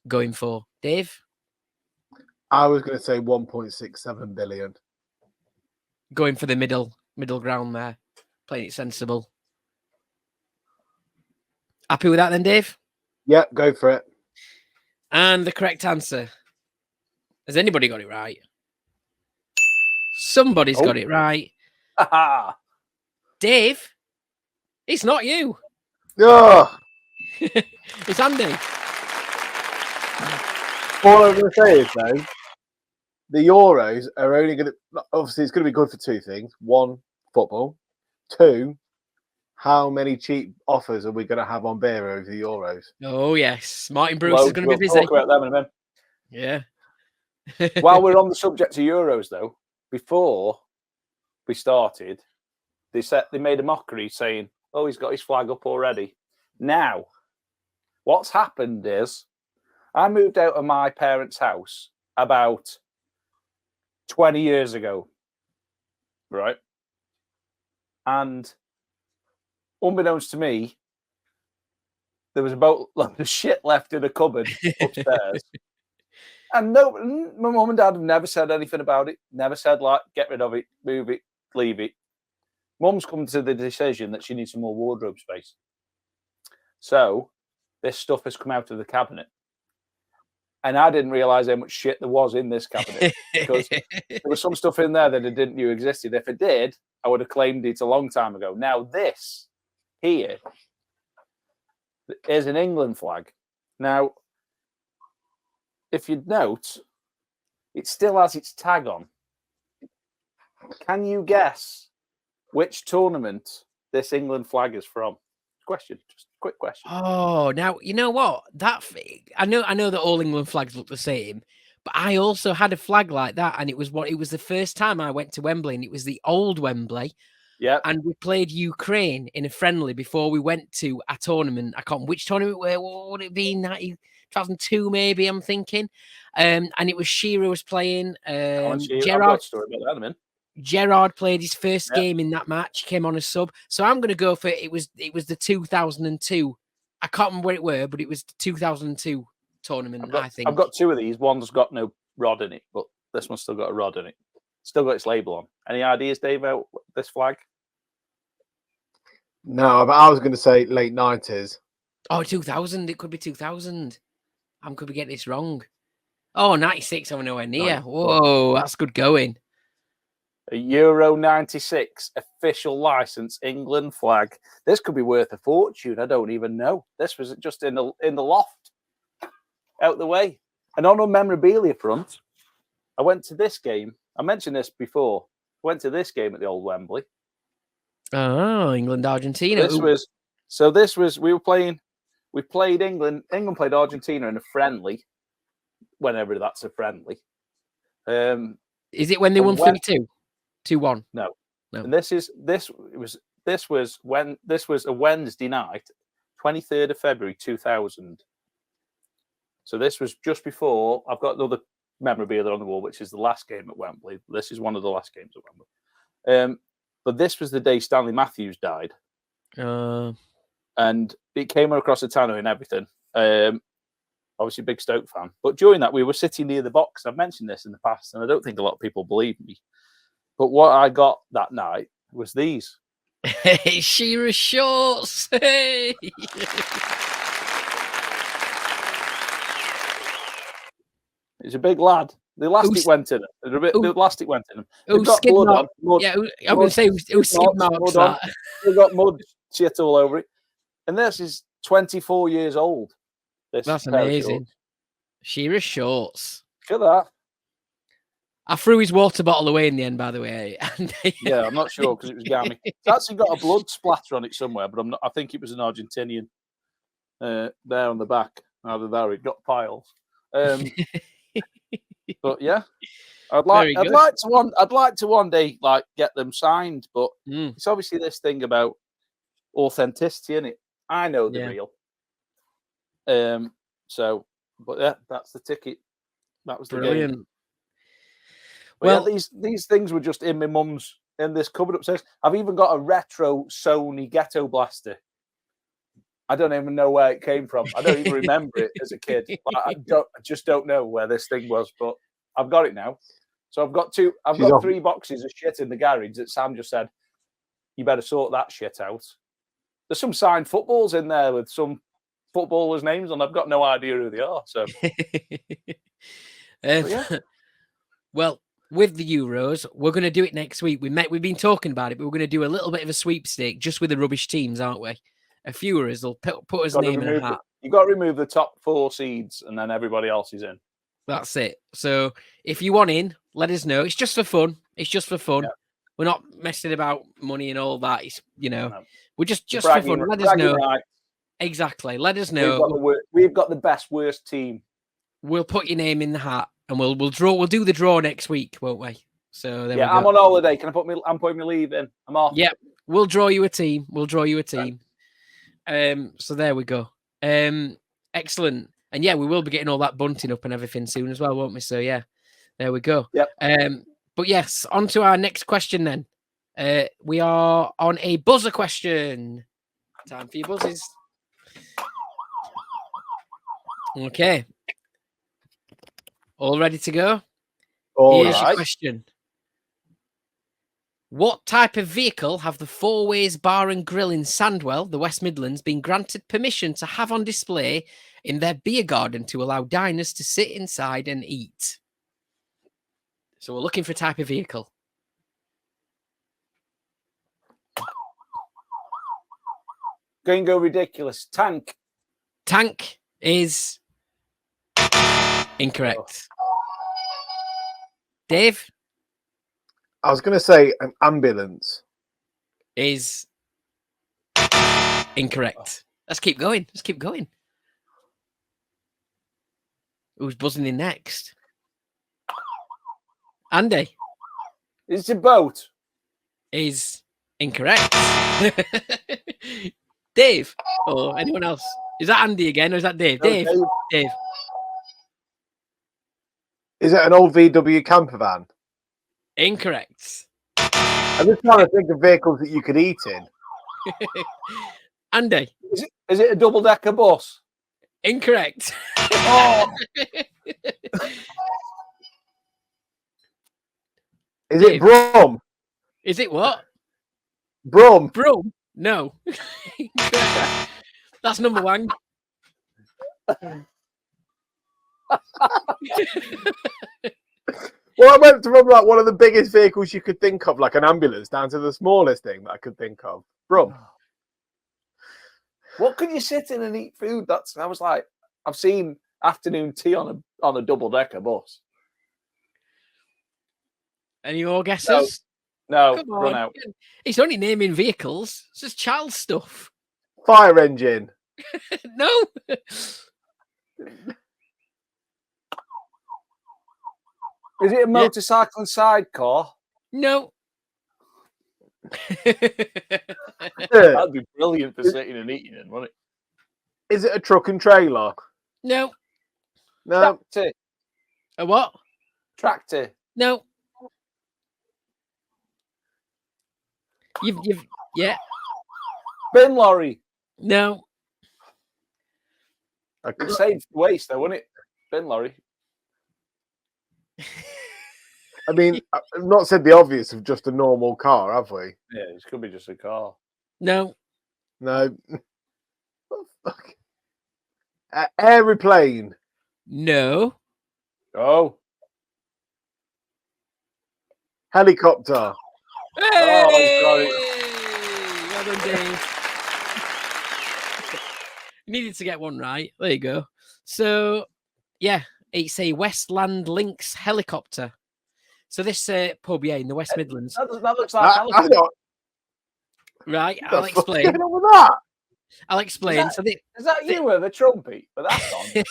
going for. Dave? I was going to say 1.67 billion. Going for the middle ground there. Playing it sensible. Happy with that then, Dave? Yeah, go for it. And the correct answer. Has anybody got it right? Somebody's got it right. Dave, it's not you. Oh. It's Andy. All I'm going to say is, though, the Euros are only going to... Obviously, it's going to be good for two things. One, football. Two, how many cheap offers are we going to have on beer over the Euros? Oh, yes. Martin Brewis is going to be busy. We'll talk about them in a minute. Yeah. While we're on the subject of Euros, though, before we started, they made a mockery saying, "Oh, he's got his flag up already." Now, what's happened is I moved out of my parents' house about 20 years ago, right? And unbeknownst to me, there was about load of shit left in a cupboard upstairs. And no, my mum and dad have never said anything about it. Never said, like, get rid of it, move it, leave it. Mum's come to the decision that she needs some more wardrobe space. So this stuff has come out of the cabinet. And I didn't realise how much shit there was in this cabinet. Because there was some stuff in there that I didn't know existed. If it did, I would have claimed it a long time ago. Now this here is an England flag. Now, if you'd note, it still has its tag on. Can you guess which tournament this England flag is from? Question, just a quick question. Oh, now you know what? I know that all England flags look the same, but I also had a flag like that, and it was the first time I went to Wembley, and it was the old Wembley. Yeah. And we played Ukraine in a friendly before we went to a tournament. I can't remember which tournament. What would it be? 2002, maybe, I'm thinking. And it was Shearer was playing. Gerrard played his first game in that match, came on a sub. So I'm going to go for it. It was the 2002. I can't remember where it were, but it was the 2002 tournament, I think. I've got two of these. One's got no rod in it, but this one's still got a rod in it. Still got its label on. Any ideas, Dave, about this flag? No, but I was going to say late 90s. Oh, 2000. It could be 2000. I could be getting this wrong. Oh, 96. I'm nowhere near. Whoa, that's good going. A Euro 96 official license England flag. This could be worth a fortune. I don't even know. This was just in the loft, out the way. And on a memorabilia front, I went to this game. I mentioned this before. I went to this game at the old Wembley. Oh, England, Argentina. We played England. England played Argentina in a friendly, whenever that's a friendly. Is it when they won 3-2? 2-1? No. And this was a Wednesday night, 23rd of February 2000. So this was just before. I've got another memorabilia on the wall, which is the last game at Wembley. This is one of the last games at Wembley. But this was the day Stanley Matthews died. And it came across the tannoy and everything. Obviously, big Stoke fan. But during that, we were sitting near the box. I've mentioned this in the past, and I don't think a lot of people believe me. But what I got that night was these. Shearer shorts. Hey. He's a big lad. The elastic went in it. The elastic went in him. Who skid marks? Yeah, I'm going to say who skid marks that. We've got mud shit all over it. And this is 24 years old. That's amazing. Shearer shorts. Look at that. I threw his water bottle away in the end, by the way. Yeah, I'm not sure because it was gammy. It's actually got a blood splatter on it somewhere, but I think it was an Argentinian there on the back. Either there, it got piles. But yeah, I'd like to one day like get them signed, but it's obviously this thing about authenticity, isn't it? I know the real. So, but yeah, that's the ticket. That was the Brilliant. game. Well, yeah, these things were just in my mum's in this cupboard upstairs. I've even got a retro Sony Ghetto Blaster. I don't even know where it came from. I don't even remember it as a kid. I just don't know where this thing was, but I've got it now. So I've got 3 boxes of shit in the garage that Sam just said, you better sort that shit out. There's some signed footballs in there with some footballers' names on. I've got no idea who they are. So, yeah. Well, with the Euros, we're going to do it next week. We've been talking about it, but we're going to do a little bit of a sweepstake just with the rubbish teams, aren't we? A few of us will put his name in a hat. You've got to remove the top 4 seeds, and then everybody else is in. That's it. So if you want in, let us know. It's just for fun. Yeah. We're not messing about money and all that. It's we're just for fun. Let us know. Right. Exactly. Let us know. We've got the best worst team. We'll put your name in the hat, and we'll draw. We'll do the draw next week, won't we? So there we go. I'm on holiday. Can I I'm putting my leave in. I'm off. Yep. We'll draw you a team. So there we go. Excellent. And yeah, we will be getting all that bunting up and everything soon as well, won't we? So yeah, there we go. Yep. But yes, on to our next question then. We are on a buzzer question. Time for your buzzes. Okay. All ready to go? Here's your question. What type of vehicle have the Four Ways Bar and Grill in Sandwell, the West Midlands, been granted permission to have on display in their beer garden to allow diners to sit inside and eat? So we're looking for a type of vehicle. Going to go ridiculous. Tank. Tank is incorrect. Dave? I was going to say an ambulance. Is incorrect. Let's keep going. Who's buzzing in next? Andy? It's a boat. Is incorrect. Dave? Or anyone else? Is that Andy again or is that Dave? No, Dave. Is it an old VW camper van? Incorrect. I'm just trying to think of vehicles that you could eat in. Andy. Is it a double-decker bus? Incorrect. Oh. Is it Brum? Is it what? Brum. No. That's number one. Well, I went from like one of the biggest vehicles you could think of, like an ambulance, down to the smallest thing that I could think of. Brum. What can you sit in and eat food? I was like, I've seen afternoon tea on a double-decker bus. Any more guesses? No, run out. It's only naming vehicles. It's just child stuff. Fire engine. No. Is it a motorcycle and sidecar? No. That'd be brilliant for sitting and eating in, wouldn't it? Is it a truck and trailer? No. Tractor. A what? Tractor. No. You've yeah. Bin lorry. No. It saved waste though, wouldn't it? Bin lorry. I mean, I've not said the obvious of just a normal car, have we? Yeah, it could be just a car. No. No. Fuck. Aeroplane. No. Oh. Helicopter. Hey! Oh, got it. Well done, Dave. You needed to get one right. There you go. So, yeah, it's a Westland Lynx helicopter. So this pub, in the West Midlands. That looks like right, I'll explain. What's going on with that? I'll explain. Is that you with a trumpet? But that's on.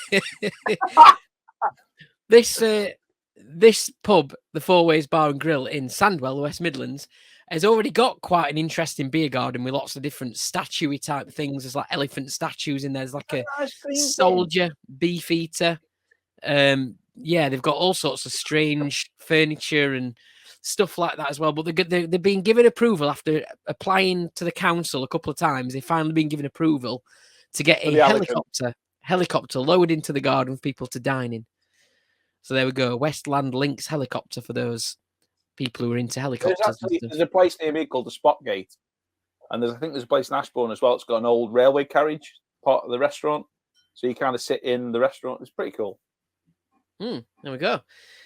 This pub, the Four Ways Bar and Grill in Sandwell, West Midlands, has already got quite an interesting beer garden with lots of different statue-y type things. There's like elephant statues in there. There's like a soldier, beef eater. Yeah, they've got all sorts of strange furniture and stuff like that as well. But they've been given approval after applying to the council a couple of times. They've finally been given approval to get a helicopter lowered into the garden for people to dine in. So there we go. Westland Lynx helicopter for those people who are into helicopters. There's a place near me called the Spotgate, and I think there's a place in Ashbourne as well. It's got an old railway carriage part of the restaurant, so you kind of sit in the restaurant. It's pretty cool. There we go.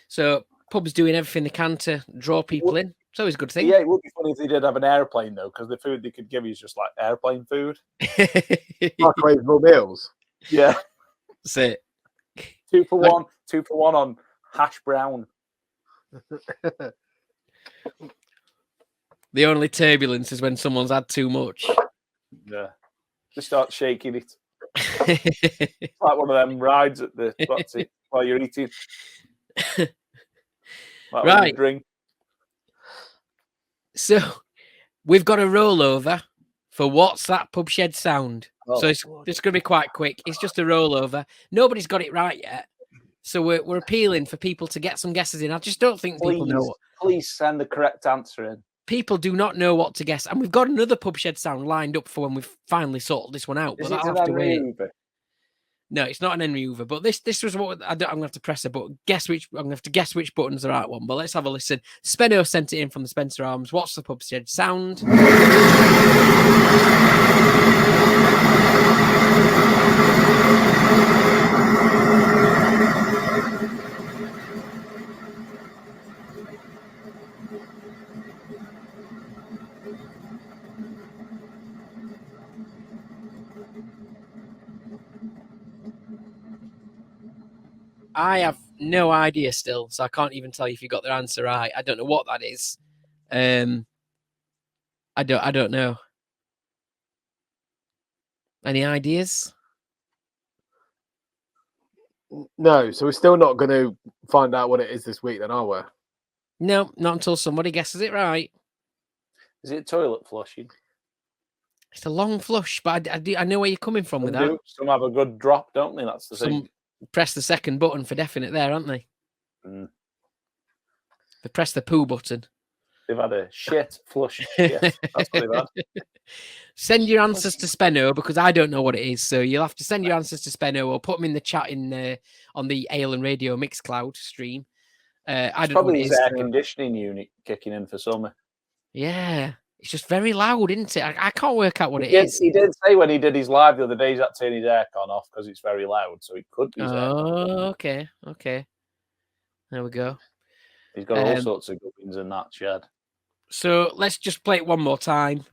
So pubs doing everything they can to draw people in. It's always a good thing. Yeah, it would be funny if they did have an airplane though, because the food they could give you is just like airplane food. Microwavable meals. Yeah, that's it. 2 for 1. 2 for 1 on hash brown. The only turbulence is when someone's had too much. Yeah, just start shaking it. It's like one of them rides at the while you're eating. Like right. Drink. So we've got a rollover for What's That Pub Shed Sound. So it's going to be quite quick. It's just a rollover. Nobody's got it right yet. So we're appealing for people to get some guesses in. I just don't think people know. Please send the correct answer in. People do not know what to guess. And we've got another Pub Shed Sound lined up for when we've finally sorted this one out. Is but it I'll have to wait. Hoover? No, it's not an Henry Hoover. But this was what I'm going to have to press a button. I'm going to have to guess which button's the right one. But let's have a listen. Spenno sent it in from the Spencer Arms. What's the Pub Shed Sound? I have no idea still, so I can't even tell you if you got the answer right. I don't know what that is. I don't know. Any ideas? No, so we're still not going to find out what it is this week, then, are we? No, not until somebody guesses it right. Is it toilet flushing? It's a long flush, but I know where you're coming from with that. Some have a good drop, don't they? That's the thing. Press the second button for definite there, aren't they? Mm. They press the poo button. They've had a shit flush. Yeah, that's what they've had. Send your answers to Spenno because I don't know what it is. So you'll have to send your answers to Spenno or put them in the chat on the Ale and Radio Mixcloud stream. I don't know probably his air conditioning unit kicking in for summer. Yeah. It's just very loud, isn't it? I can't work out what it is. He did say when he did his live the other day, he's had to turn his aircon off because it's very loud. So it could be his aircon. Okay. There we go. He's got all sorts of gubbins in that shed. So let's just play it one more time.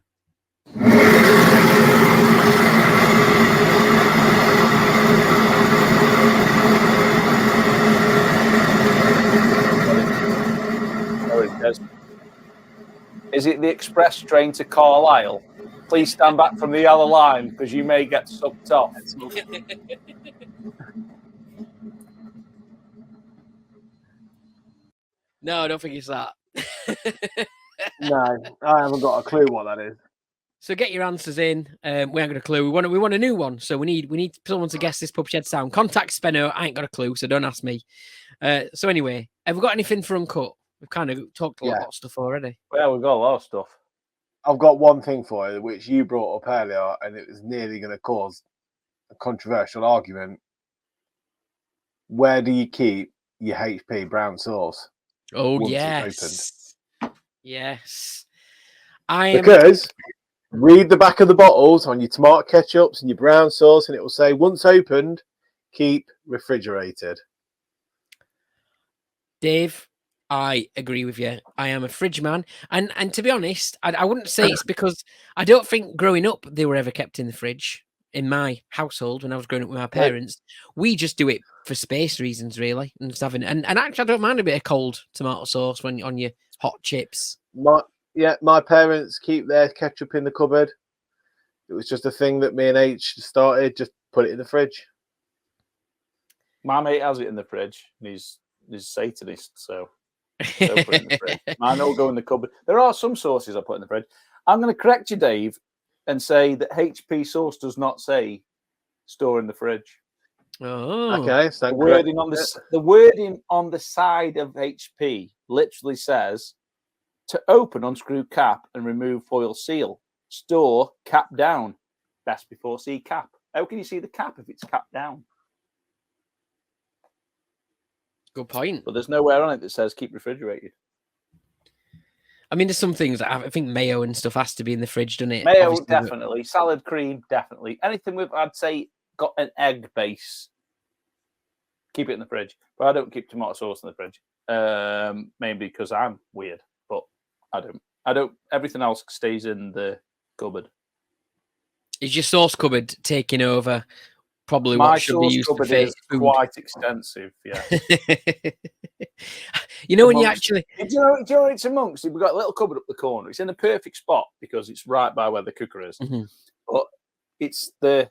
Is it the express train to Carlisle? Please stand back from the yellow line because you may get sucked off. No, I don't think it's that. No, I haven't got a clue what that is. So get your answers in. We ain't got a clue. We want a new one. So we need someone to guess this Pub Shed Sound. Contact Spenno. I ain't got a clue, so don't ask me. So anyway, have we got anything for Uncut? We've kind of talked a lot of stuff already. Yeah, we've got a lot of stuff. I've got one thing for you, which you brought up earlier, and it was nearly going to cause a controversial argument. Where do you keep your HP brown sauce? Oh, yes. Yes. Because read the back of the bottles on your tomato ketchups and your brown sauce, and it will say, once opened, keep refrigerated. Dave, I agree with you. I am a fridge man. And to be honest, I wouldn't say it's because I don't think growing up they were ever kept in the fridge in my household when I was growing up with my parents. We just do it for space reasons, really. And just having and actually I don't mind a bit of cold tomato sauce when on your hot chips. My parents keep their ketchup in the cupboard. It was just a thing that me and H started. Just put it in the fridge. My mate has it in the fridge, and he's a Satanist, so don't put it in the fridge. Mine will go in the cupboard. There are some sauces I put in the fridge. I'm going to correct you, Dave, and say that HP sauce does not say store in the fridge. Oh, Okay. So The wording on the side of HP literally says to open, unscrew cap and remove foil seal. Store cap down. Best before see cap. How can you see the cap if it's capped down? good point. But there's nowhere on it that says keep refrigerated. I mean, there's some things that I think mayo and stuff has to be in the fridge, doesn't it? Mayo, Obviously, definitely. Salad cream, definitely. Anything with, I'd say, got an egg base, keep it in the fridge. But I don't keep tomato sauce in the fridge. Mainly because I'm weird. But I don't. Everything else stays in the cupboard. Is your sauce cupboard taking over probably My what should be sauce used for cupboard fake is food? quite extensive, yeah. You know, when you Amongst- actually... Do you know it's amongst? We've got a little cupboard up the corner. It's in a perfect spot because it's right by where the cooker is. Mhm. But it's the,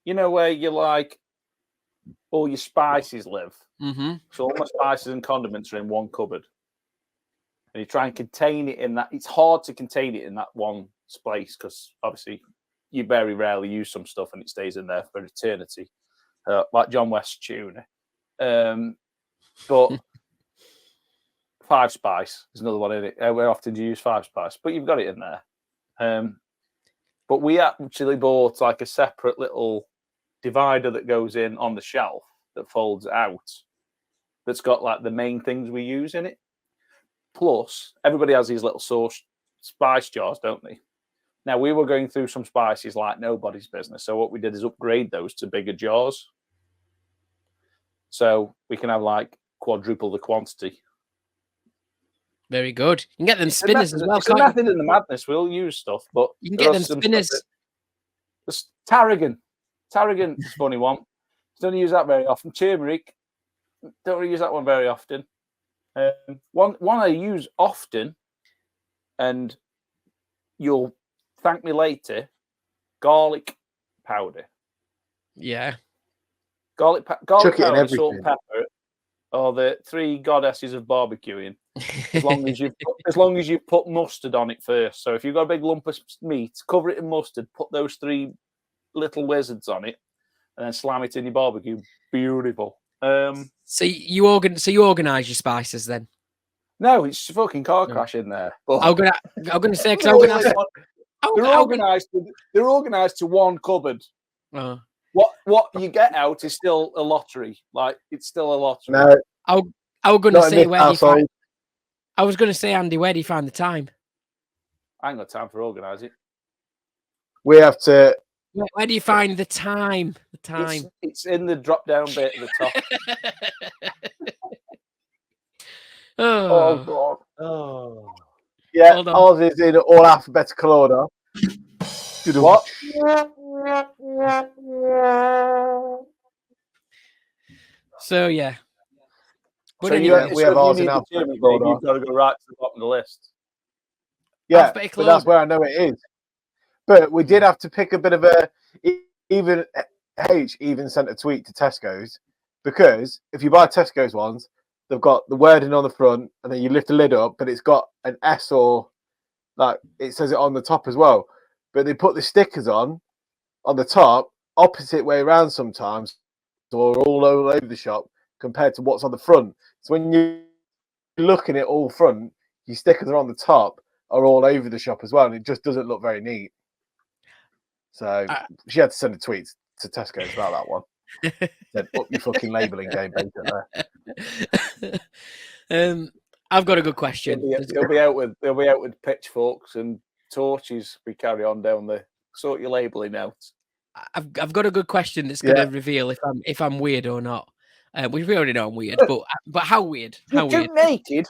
where you like all your spices live. Mhm. So all my spices and condiments are in one cupboard. And you try and contain it in that. It's hard to contain it in that one space because obviously you very rarely use some stuff and it stays in there for eternity, like John West tuna. But 5 spice is another one in it. Where often do you use 5 spice? But you've got it in there. But we actually bought like a separate little divider that goes in on the shelf that folds out. That's got like the main things we use in it. Plus, everybody has these little spice jars, don't they? Now, we were going through some spices like nobody's business. So what we did is upgrade those to bigger jars. So we can have like quadruple the quantity. Very good. You can get them spinners as well. It's a method in the madness. We'll use stuff, but You can get them spinners. Tarragon. Tarragon's a funny one. Don't use that very often. Turmeric. Don't really use that one very often. One I use often, and you'll thank me later. Garlic powder. Yeah. Garlic Chuck powder, it in salt, everything. pepper, or the 3 goddesses of barbecuing. As long as you put mustard on it first. So if you've got a big lump of meat, cover it in mustard. Put those 3 little wizards on it, and then slam it in your barbecue. Beautiful. So you organise your spices then? No, it's a fucking car crash in there. But I'm gonna say because I'm gonna ask. They're organised to one cupboard. Oh. What you get out is still a lottery. Like it's still a lottery. No, I was gonna not in say this where do you household. find. I was gonna say, Andy, where do you find the time? I ain't got time for organising. We have to. Where do you find the time? The time. It's in the drop down bit at the top. Oh. God. Oh. Yeah, Hold on. ours is in all alphabetical order. What? So yeah. But So anyway, we have ours in the alphabetical Jimmy thing, order. you've got to go right to the bottom of the list. Yeah, Alphabetical but that's order. where I know it is. But we did have to pick a bit of a even H even sent a tweet to Tesco's because if you buy Tesco's ones, they've got the wording on the front and then you lift the lid up, but it's got an S or like it says it on the top as well. But they put the stickers on the top opposite way around sometimes, or all over the shop compared to what's on the front. So when you're looking at all front, your stickers are on the top are all over the shop as well, and it just doesn't look very neat. So she had to send a tweet to Tesco's about that one. Said, up your fucking labelling game, basically. I've got a good question. They'll be out with pitchforks and torches. We carry on down the sort your labelling out. I've got a good question that's going to reveal if I'm weird or not. We already know I'm weird, but how weird? How You're weird? naked.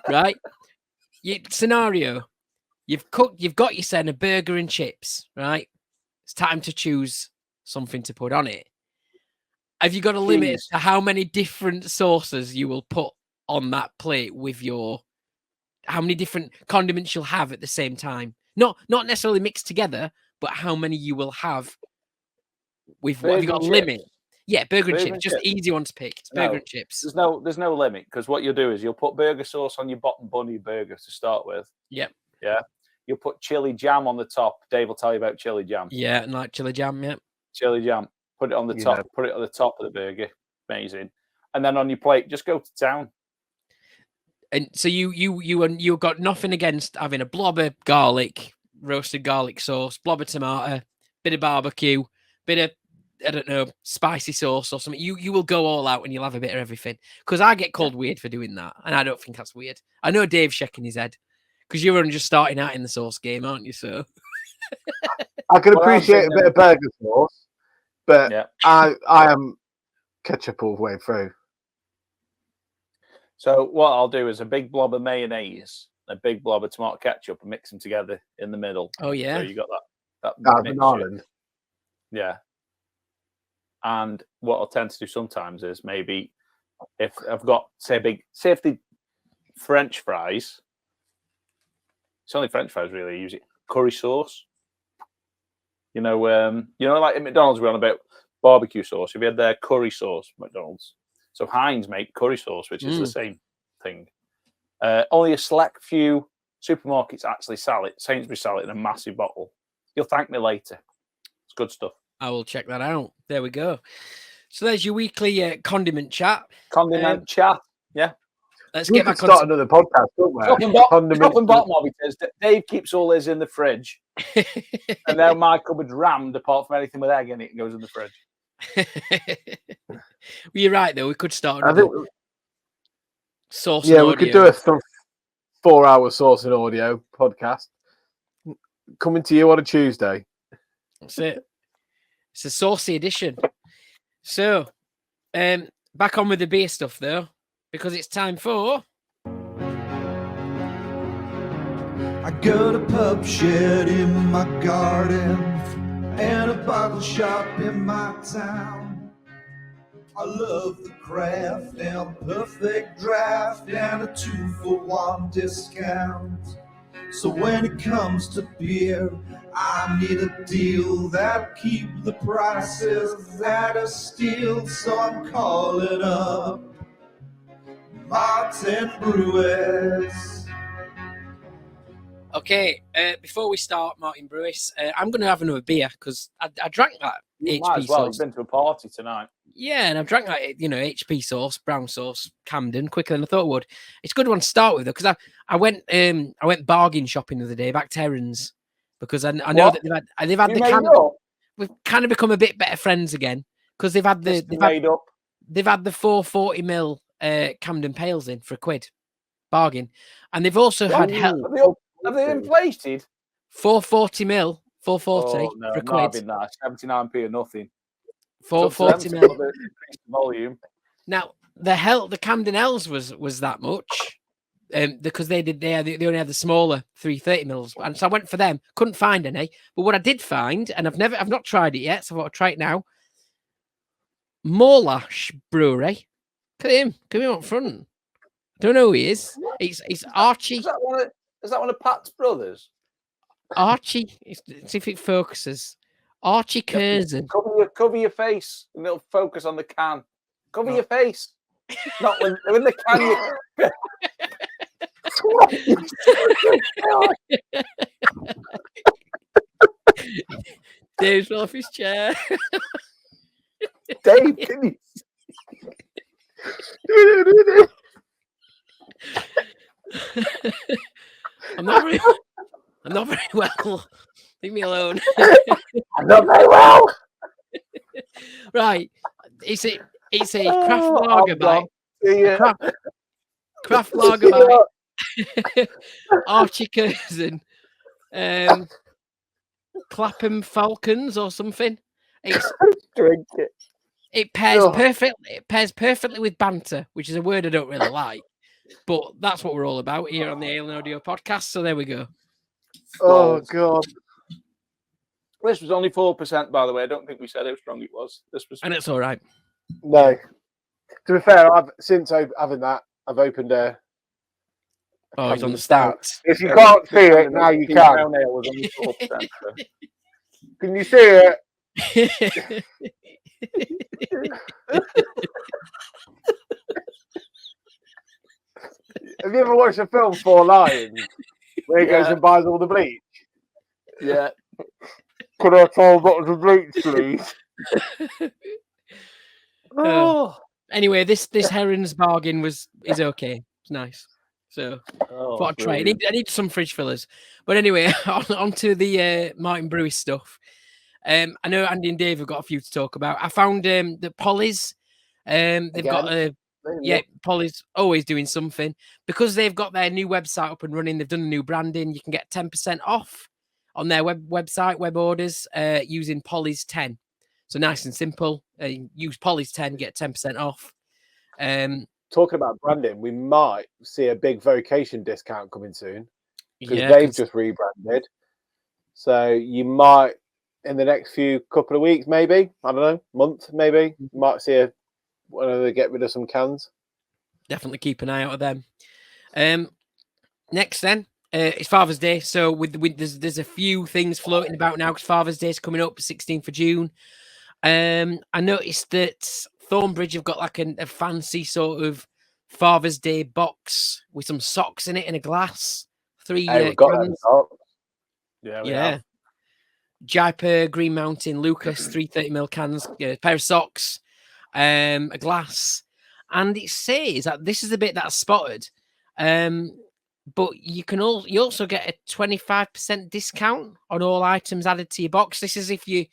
Right? Scenario. You've got yourself a burger and chips, right? It's time to choose something to put on it. Have you got a limit to how many different sauces you will put on that plate with how many different condiments you'll have at the same time? Not necessarily mixed together, but how many you will have with what have you got a Burger and limit? chips. Yeah, burger and Burger chips. and Just chips. easy one to pick. It's burger and chips. There's no limit, because what you'll do is you'll put burger sauce on your bottom bun of your burger to start with. Yep. Yeah. You'll put chili jam on the top. Dave will tell you about chili jam. Yeah, and like chili jam, yeah. Chili jam. Put it on the top. Put it at the top of the burger. Amazing. And then on your plate, just go to town. And so you got nothing against having a blob of garlic, roasted garlic sauce, blob of tomato, bit of barbecue, bit of, I don't know, spicy sauce or something. You will go all out and you'll have a bit of everything. Because I get called weird for doing that, and I don't think that's weird. I know Dave's shaking his head because you're only just starting out in the sauce game, aren't you? So I can appreciate a bit of burger sauce, but yeah. I am ketchup all the way through. So what I'll do is a big blob of mayonnaise, a big blob of tomato ketchup, and mix them together in the middle. Oh yeah. So you got that in Ireland. Yeah. And what I'll tend to do sometimes is maybe if I've got say if the French fries, it's only French fries really. I use it curry sauce. You know, like at McDonald's we're on about barbecue sauce. Have you had their curry sauce, McDonald's? So Heinz make curry sauce, which is the same thing. Only a select few supermarkets actually sell it. Sainsbury's sell it in a massive bottle. You'll thank me later. It's good stuff. I will check that out. There we go. So there's your weekly condiment chat. Condiment chat. Yeah. Let's We get back could start on. another podcast, don't we? Top and bottom of it is that Dave keeps all his in the fridge, and now my cupboard's rammed apart from anything with egg in it goes in the fridge. Well, you're right though. We could start another source. Yeah, we could do a 4-hour source and audio podcast coming to you on a Tuesday. That's it. It's a saucy edition. So, back on with the beer stuff though, because it's time for. I got a pub shed in my garden and a bottle shop in my town. I love the craft and perfect draft and a 2-for-1 discount. So when it comes to beer, I need a deal that keep the prices at a steal. So I'm calling up Martin Brewis. Okay, before we start, Martin Brewis, I'm going to have another beer because I drank that You HP might as well. sauce. You've been to a party tonight. Yeah, and I've drank that, HP sauce, brown sauce, Camden, quicker than I thought it would. It's a good one to start with, though, because I went bargain shopping the other day back to Heron's because I know that they've had the Camden. We've kind of become a bit better friends again because they've had the 440ml Camden Pales in for £1 bargain, and they've also had Have they inflated? 440ml, 440 for £1. That 79p or nothing. 440ml. Volume. Now the Camden L's was that much, because they only had the smaller 330ml, and so I went for them. Couldn't find any, but what I did find, and I've not tried it yet, so I thought I'd try it now. Moorlash Brewery. Look at him. Come in up front. Don't know who he is. It's Archie. Is that one of Pat's brothers? Archie. See if it focuses. Archie Curzon. Cover your face, and it'll focus on the can. Cover your face. Not when the can. Dave's off his chair. Dave, can you? I'm not very well. Leave me alone. I'm not very well. Right. It's a craft lager bite. Craft lager bite. Archie Curzon. Clapham Falcons or something. Drink it. It pairs perfectly. It pairs perfectly with banter, which is a word I don't really like. But that's what we're all about here on the Ale and Audio podcast. So there we go. Oh God! This was only 4%, by the way. I don't think we said how strong it was. This was, And it's all right. No. To be fair, since having that, I've opened a Oh, he's on the Stout. stout. If you can't see it, now you can. Brown ale was only 4%. Can you see it? Have you ever watched the film Four Lions? Where he goes and buys all the bleach? Yeah. Could I have 12 bottles of bleach, please? Anyway, this Heron's bargain is okay. It's nice. So thought I'd try it. I need some fridge fillers. But anyway, on to the Martin Brewis stuff. I know Andy and Dave have got a few to talk about. I found that Polly's, they've got Polly's always doing something. Because they've got their new website up and running, they've done a new branding. You can get 10% off on their website, web orders, using Polly's 10. So nice and simple. Use Polly's 10, get 10% off. Talking about branding, we might see a big vocation discount coming soon because they've just rebranded. So you might, in the next couple of weeks, maybe, I don't know, month, maybe, you might see one of them get rid of some cans. Definitely keep an eye out of them. Next then, it's Father's Day. So there's a few things floating about now because Father's Day is coming up, 16th of June. I noticed that Thornbridge have got like a fancy sort of Father's Day box with some socks in it in a glass. 3 we've got cans. Yeah. Jaipur, Green Mountain, Lucas, 330ml cans, a pair of socks, a glass. And it says that this is the bit that I spotted. But you also get a 25% discount on all items added to your box. This is if you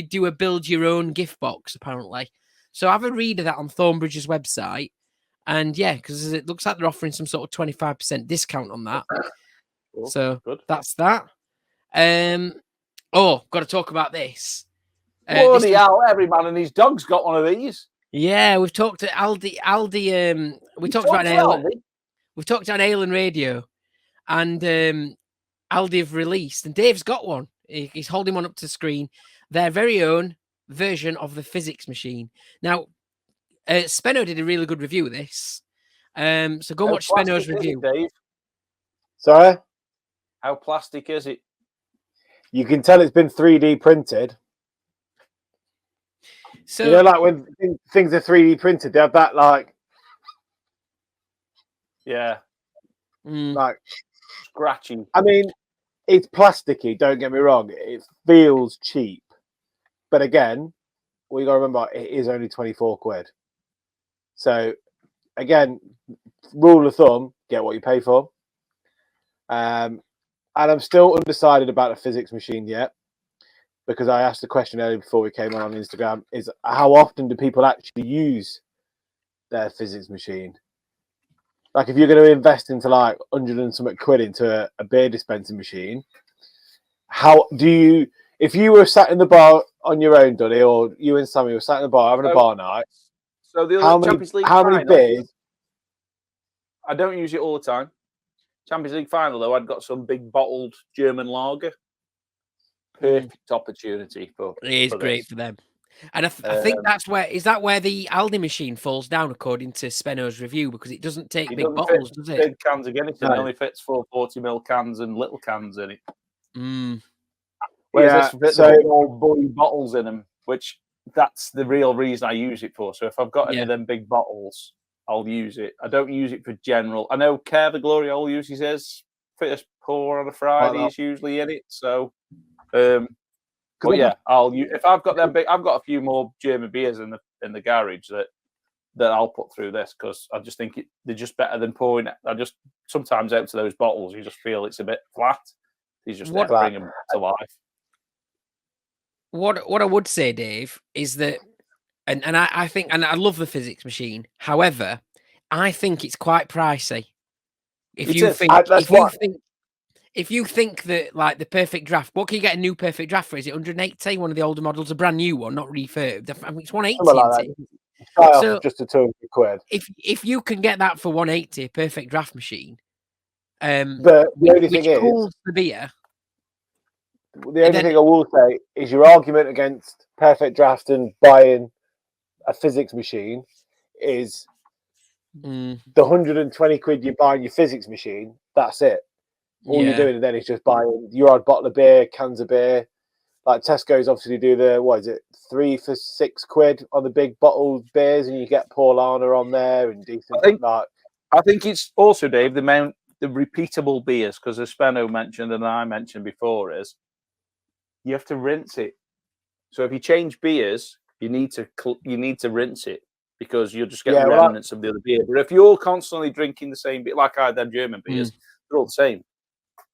do a build your own gift box, apparently. So have a read of that on Thornbridge's website. And yeah, because it looks like they're offering some sort of 25% discount on that. Cool. So good. That's that. Got to talk about this. Bloody hell, every man and his dog's got one of these. Yeah, we've talked to Aldi. We talked about an ale. We've talked on Ale and Radio, and Aldi have released, and Dave's got one. He's holding one up to the screen. Their very own version of the physics machine. Now, Spenno did a really good review of this. So go watch Spenno's review. Dave? Sorry? How plastic is it? You can tell it's been 3D printed. So, you know, like when things are 3D printed, they have that like... Yeah. Like... Scratchy. I mean, it's plasticky, don't get me wrong. It feels cheap. But again, we got to remember, it is only 24 quid. So, again, rule of thumb, get what you pay for. And I'm still undecided about the physics machine yet, because I asked the question earlier before we came on Instagram, is how often do people actually use their physics machine? Like, if you're going to invest into like 100 and something quid into a beer dispensing machine, how do you, if you were sat in the bar on your own, Duddy, or you and Sammy were sat in the bar having a bar night, so the how many beers? I don't use it all the time. Champions League final, though, I'd got some big bottled German lager. Perfect opportunity for. It is great for them. And I think that's where the Aldi machine falls down according to Spenno's review, because it doesn't take big bottles, does it? Big cans again. It only fits 440ml cans and little cans in it. Whereas this fits big old bully bottles in them, which that's the real reason I use it for. So if I've got any of them big bottles, I'll use it. I don't use it for general. I know Care the Glory Hole uses his first pour on a Friday is usually in it. So, but yeah, if I've got them big, I've got a few more German beers in the garage that I'll put through this, because I just think they're just better than pouring. I just sometimes out to those bottles, you just feel it's a bit flat. You just bring them to life. What I would say, Dave, is that, and I think, and I love the physics machine. However, I think it's quite pricey. If you think that like the perfect draft, what can you get a new perfect draft for? Is it 180? One of the older models, a brand new one, not refurbed. I mean, it's 180. Like so just a 200 quid. If you can get that for 180, perfect draft machine. But the only thing is, the beer. The only thing I will say is your argument against perfect draft and buying a physics machine is the 120 quid you buy in your physics machine, that's it. All you're doing then is just buying your odd bottle of beer, cans of beer. Like Tesco's obviously do the 3 for £6 on the big bottled beers, and you get Paulana on there and decent. I think it's also, Dave, the repeatable beers, because as Spenno mentioned and I mentioned before, is you have to rinse it. So if you change beers, you need to rinse it, because you'll just get remnants of the other beer. But if you're constantly drinking the same beer, like I had them German beers, they're all the same.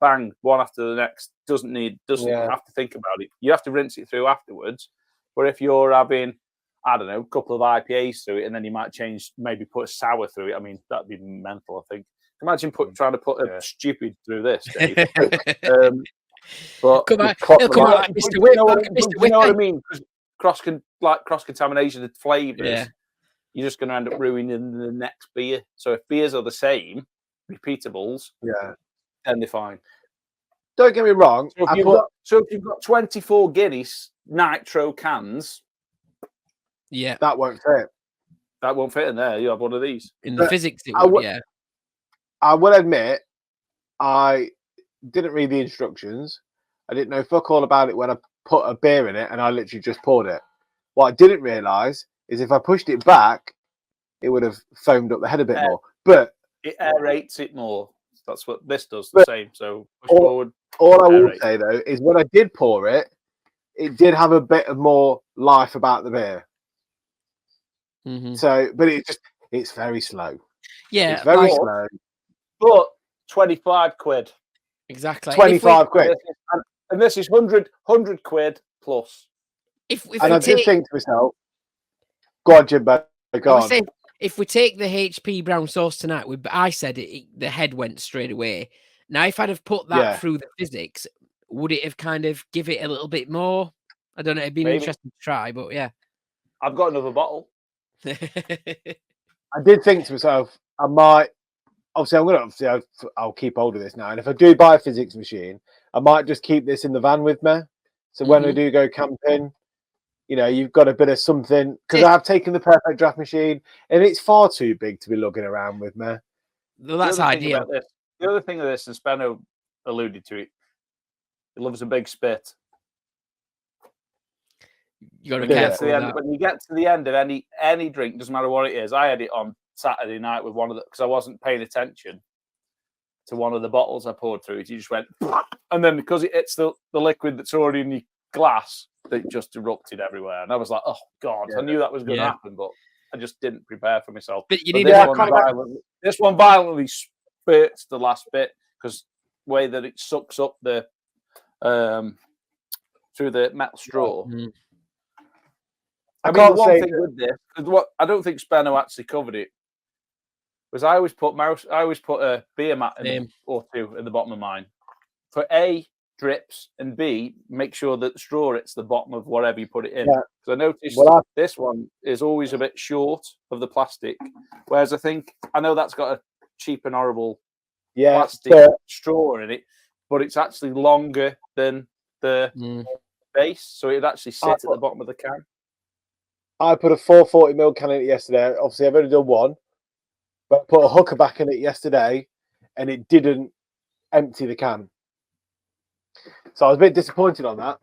Bang, one after the next. Doesn't have to think about it. You have to rinse it through afterwards. But if you're having, I don't know, a couple of IPAs through it, and then you might maybe put a sour through it. I mean, that'd be mental, I think. Imagine trying to put a stupid through this, Dave. But come on, you know what I mean? Cross contamination of flavors. You're just going to end up ruining the next beer. So if beers are the same, repeatables, then they're fine. Don't get me wrong. So if you've got 24 Guinness nitro cans, that won't fit. That won't fit in there. You have one of these. In the physics, it would, I will admit, I didn't read the instructions. I didn't know fuck all about it when I put a beer in it, and I literally just poured it. What I didn't realise is if I pushed it back, it would have foamed up the head a bit more. But it aerates it more. That's what this does, the same. So push forward. All I will say, though, is when I did pour it, it did have a bit of more life about the beer. So, but it's very slow. Yeah, it's very slow. But 25 quid. Exactly. 25 quid. And this is 100 quid plus. I did think to myself, go on, Jimbo, go on. If we take the HP brown sauce tonight, I said the head went straight away. Now, if I'd have put that through the physics, would it have kind of give it a little bit more? I don't know. It'd be interesting to try, but yeah. I've got another bottle. I did think to myself, I might. Obviously, I'll keep hold of this now. And if I do buy a physics machine, I might just keep this in the van with me. So when we do go camping, you've got a bit of something, because I've taken the Perfect Draft machine and it's far too big to be lugging around with me. Well, that's ideal. The other thing of this, and Spenno alluded to it, he loves a big spit. You got to be careful. When you get to the end of any drink, doesn't matter what it is. I had it on Saturday night with one of because I wasn't paying attention to one of the bottles I poured through it. You just went, and then because it's the liquid that's already in your glass, it just erupted everywhere. And I was like, oh God, I knew that was going to happen, but I just didn't prepare for myself. But you need this one violently spurts the last bit, because the way that it sucks up the through the metal straw. I mean, one thing with this, I don't think Spenno actually covered it, was I always put a beer mat or two in the bottom of mine for A, drips, and B, make sure that the straw hits the bottom of whatever you put it in. Because I noticed this one is always a bit short of the plastic, whereas I know that's got a cheap and horrible plastic straw in it, but it's actually longer than the base, so it'd actually sit at the bottom of the can. I put a 440ml can in it yesterday. Obviously, I've only done one, but I put a hooker back in it yesterday, and it didn't empty the can. So I was a bit disappointed on that.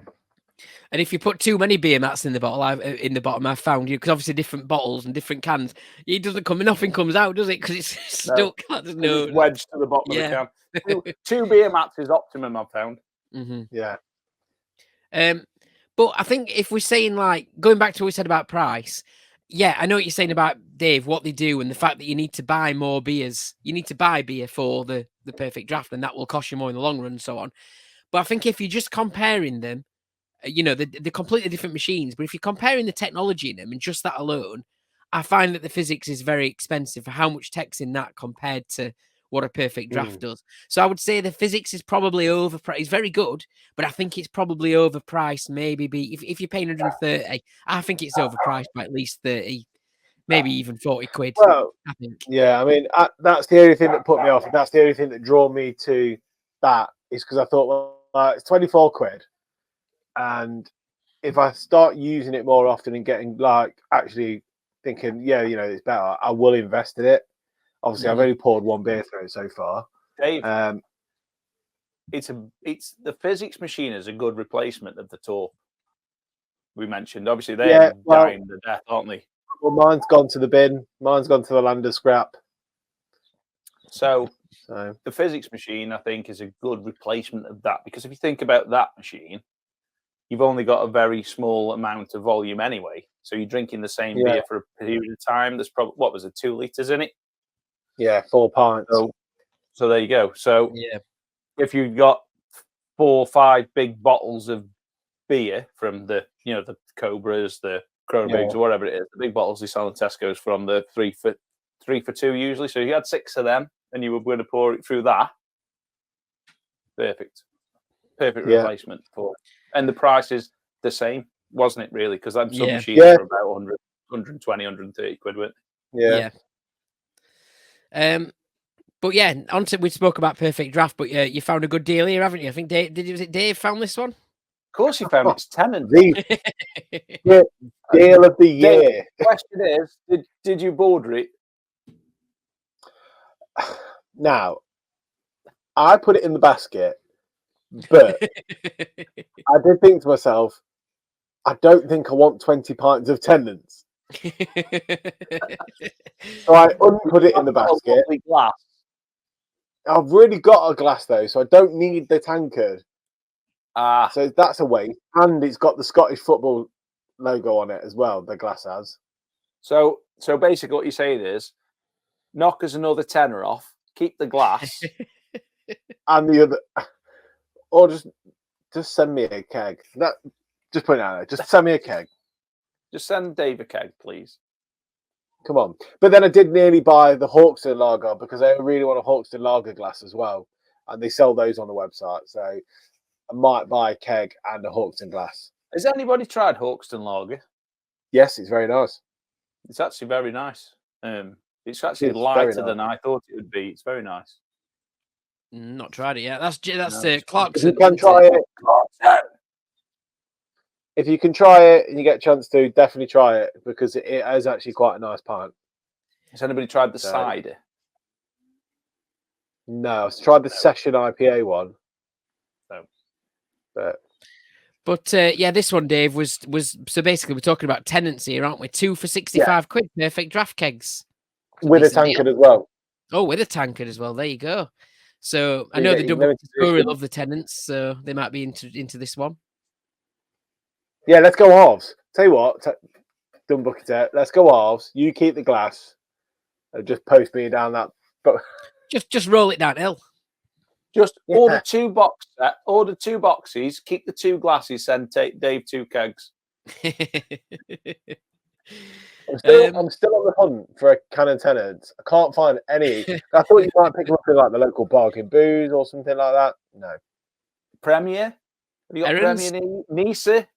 And if you put too many beer mats in the bottom, I've found because obviously different bottles and different cans, it doesn't come. Nothing comes out, does it? Because it's stuck. There's no wedged to the bottom of the can. Two beer mats is optimum, I've found. Yeah. But I think if we're saying, like, going back to what we said about price, I know what you're saying about Dave, what they do, and the fact that you need to buy more beers. You need to buy beer for the Perfect Draft, and that will cost you more in the long run and so on. But I think if you're just comparing them, they're completely different machines. But if you're comparing the technology in them and just that alone, I find that the physics is very expensive for how much tech's in that compared to what a Perfect Draft does. So I would say the physics is probably overpriced. It's very good, but I think it's probably overpriced. Maybe if you're paying 130, I think it's overpriced by at least 30, maybe even 40 quid. Well, I think. Yeah, I mean, that's the only thing that put me off. That's the only thing that drew me to that, is because I thought, well, it's 24 quid. And if I start using it more often and getting, like, actually thinking, it's better, I will invest in it. Obviously, I've only poured one beer through it so far. Dave, it's the physics machine is a good replacement of the Torp. We mentioned obviously they're dying to death, aren't they? Well, mine's gone to the bin. Mine's gone to the Lander scrap. So the physics machine, I think, is a good replacement of that, because if you think about that machine, you've only got a very small amount of volume anyway. So you're drinking the same beer for a period of time. There's probably, what was it, 2 liters in it? Yeah, 4 pints. So there you go. So if you've got 4 or 5 big bottles of beer from the Cobras, the Kronebigs, or whatever it is, the big bottles they sell in Tesco's from the 3 for 2 usually. So you had 6 of them, and you were going to pour it through that. Perfect replacement for, and the price is the same, wasn't it? Really, because some machines are about 100, 120, 130 quid, weren't they? But yeah, we spoke about Perfect Draft, but you found a good deal here, haven't you? I think Dave found this one? Of course, he found its tenant. The deal of the year. Dave, the question is, did you border it? Now, I put it in the basket, but I did think to myself, I don't think I want 20 pints of Tennants. So I unput it in the basket. Glass. I've really got a glass though, so I don't need the tankard. So that's a waste. And it's got the Scottish football logo on it as well, the glass has. So basically what you're saying is, knock us another tenner off, keep the glass. And the other, or just send me a keg. Just put it out there. Just send me a keg. Just send Dave a keg, please. Come on. But then I did nearly buy the Hawkston lager because I really want a Hawkston lager glass as well. And they sell those on the website. So I might buy a keg and a Hawkston glass. Has anybody tried Hawkston lager? Yes, it's very nice. It's actually very nice. It's actually lighter than I thought it would be. It's very nice. Not tried it yet. That's Clarkson. You can try it. If you can try it and you get a chance to, definitely try it because it is actually quite a nice pint. Has anybody tried the cider? No, I've tried the Session IPA one. No. But yeah, this one, Dave, was so basically we're talking about tenants here, aren't we? 2 for 65 quid, Perfect Draft kegs. With a tankard as well. Oh, with a tankard as well. There you go. So I know the double love the tenants, so they might be into this one. Yeah, let's go halves. Tell you what, dumb bucket, let's go halves. You keep the glass. And just post me down that. Just roll it downhill. Just order 2 boxes. Order 2 boxes. Keep the 2 glasses. Send Dave 2 kegs. I'm still on the hunt for a can of Tennants. I can't find any. I thought you might pick them up in like the local bargain booze or something like that. No. Premier? Have you got Premier Nisa?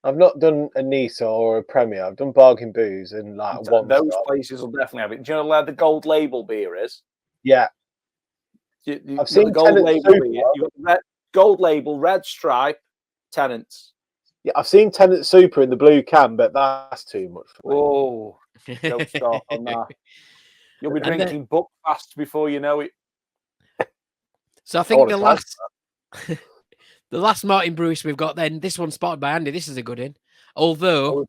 I've not done a Nisa or a Premier. I've done bargain booze and like one. Those places will definitely have it. Do you know where the gold label beer is? Yeah. I've seen the gold label beer. You've got gold label, red stripe, Tennants. Yeah, I've seen Tennant Super in the blue can, but that's too much for me. Oh, don't start on that. You'll be drinking Buckfast before you know it. So I think the last Martin Brewis we've got, then this one's spotted by Andy. This is a good one. Although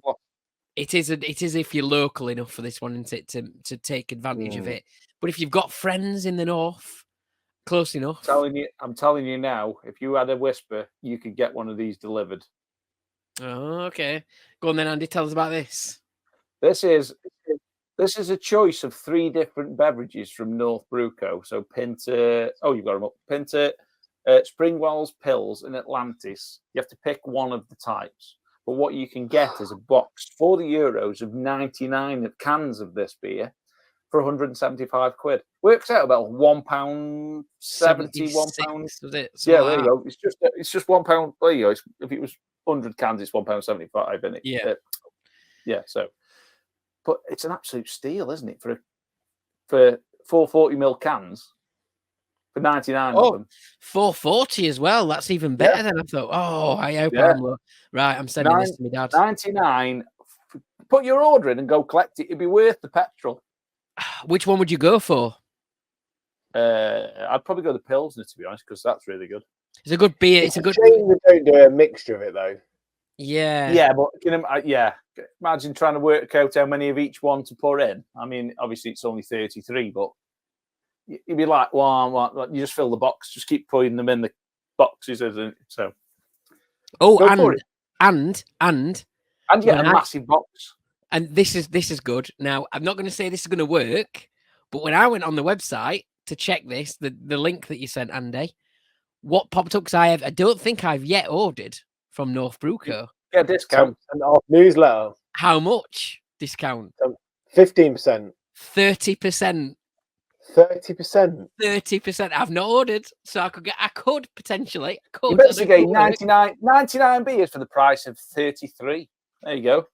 it is if you're local enough for this one, isn't it, to take advantage of it. But if you've got friends in the north, close enough. I'm telling you now, if you had a whisper, you could get one of these delivered. Oh, okay. Go on then, Andy. Tell us about this. This is a choice of 3 different beverages from North Brewco. So Pinter, you've got them up. Pinter, Springwells, Pills, and Atlantis. You have to pick one of the types. But what you can get is a box for the euros of 99 cans of this beer for 175 quid. Works out about £1.70, £1. Was it? Yeah, there you go. It's just £1. There you go. If it was 100 cans, it's £1.75, isn't it? Yeah. Yeah. So, but it's an absolute steal, isn't it? For 440ml cans for 99 of them. 440 as well. That's even better than I thought. Oh, I hope I'm low. Right, I'm sending this to my dad. 99. Put your order in and go collect it. It'd be worth the petrol. Which one would you go for? I'd probably go the Pilsner, to be honest, because that's really good. It's a good beer. It's a good. Shame they don't do a mixture of it though. Yeah. Yeah, but imagine trying to work out how many of each one to pour in. I mean, obviously it's only 33, but you'd be like, well, you just fill the box, just keep putting them in the boxes, isn't it? So. Oh, and you get a massive box. And this is good. Now, I'm not going to say this is going to work, but when I went on the website to check this, the link that you sent, Andy, what popped up? Because I don't think I've yet ordered from North Brew Co. Get a discount. And off newsletter. How much discount? 15%. 30%. 30%. 30%. I've not ordered, so I could potentially. You basically get 99 beers for the price of 33. There you go.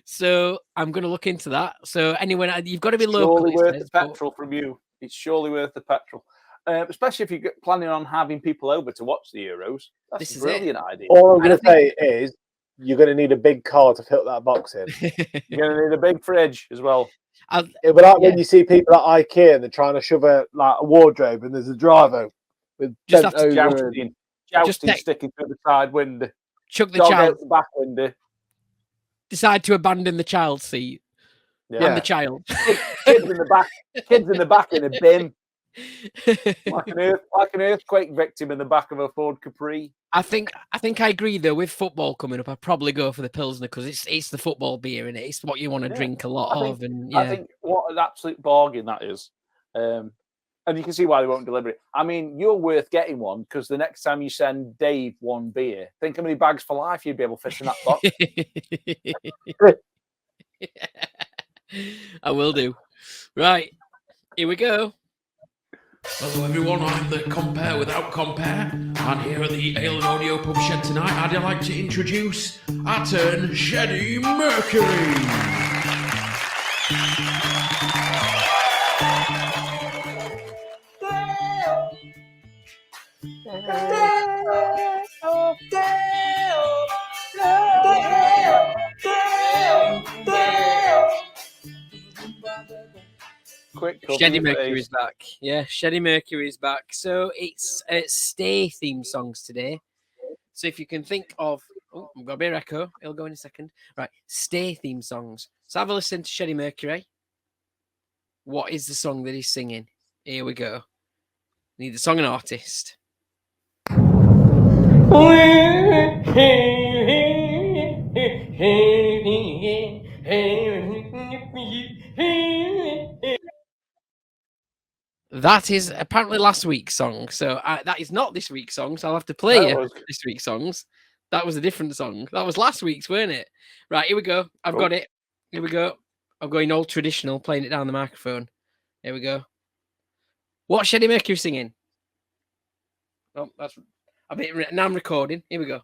So I'm going to look into that. So anyone, you've got to be local. Surely worth the petrol from you. It's surely worth the petrol, especially if you're planning on having people over to watch the Euros. That's a brilliant idea. All I'm going to say is you're going to need a big car to fit that box in. You're going to need a big fridge as well. It'll be like when you see people at IKEA and they're trying to shove a wardrobe and there's a driver with just after jousting sticking to the side window. Chuck the child out the back window. Decide to abandon the child seat and the child. Kids in the back in a bin. like an earthquake victim in the back of a Ford Capri. I think I agree though. With football coming up, I'd probably go for the Pilsner because it's the football beer in it. It's what you want to drink a lot of. And I think what an absolute bargain that is. And you can see why they won't deliver it. I mean, you're worth getting one because the next time you send Dave one beer, think how many bags for life you'd be able to fit in that box. I will do. Right, here we go. Hello everyone, I'm the Compare Without Compare, and here at the Ale and Audio Pub Shed tonight, I'd like to introduce our turn, Sheddie Mercury. Sheddie Mercury is back. Yeah, Sheddie Mercury is back. So it's Stay theme songs today. So if you can think of, I've got a bit of echo. It'll go in a second. Right, Stay theme songs. So have a listen to Sheddie Mercury. What is the song that he's singing? Here we go. Need the song and artist. That is apparently last week's song. So that is not this week's song. So I'll have to play this week's songs. That was a different song. That was last week's, weren't it? Right, here we go. I've got it. Here we go. I'm going all traditional, playing it down the microphone. Here we go. What's Sheddie Mercury singing? Oh, that's a bit. Now I'm recording. Here we go.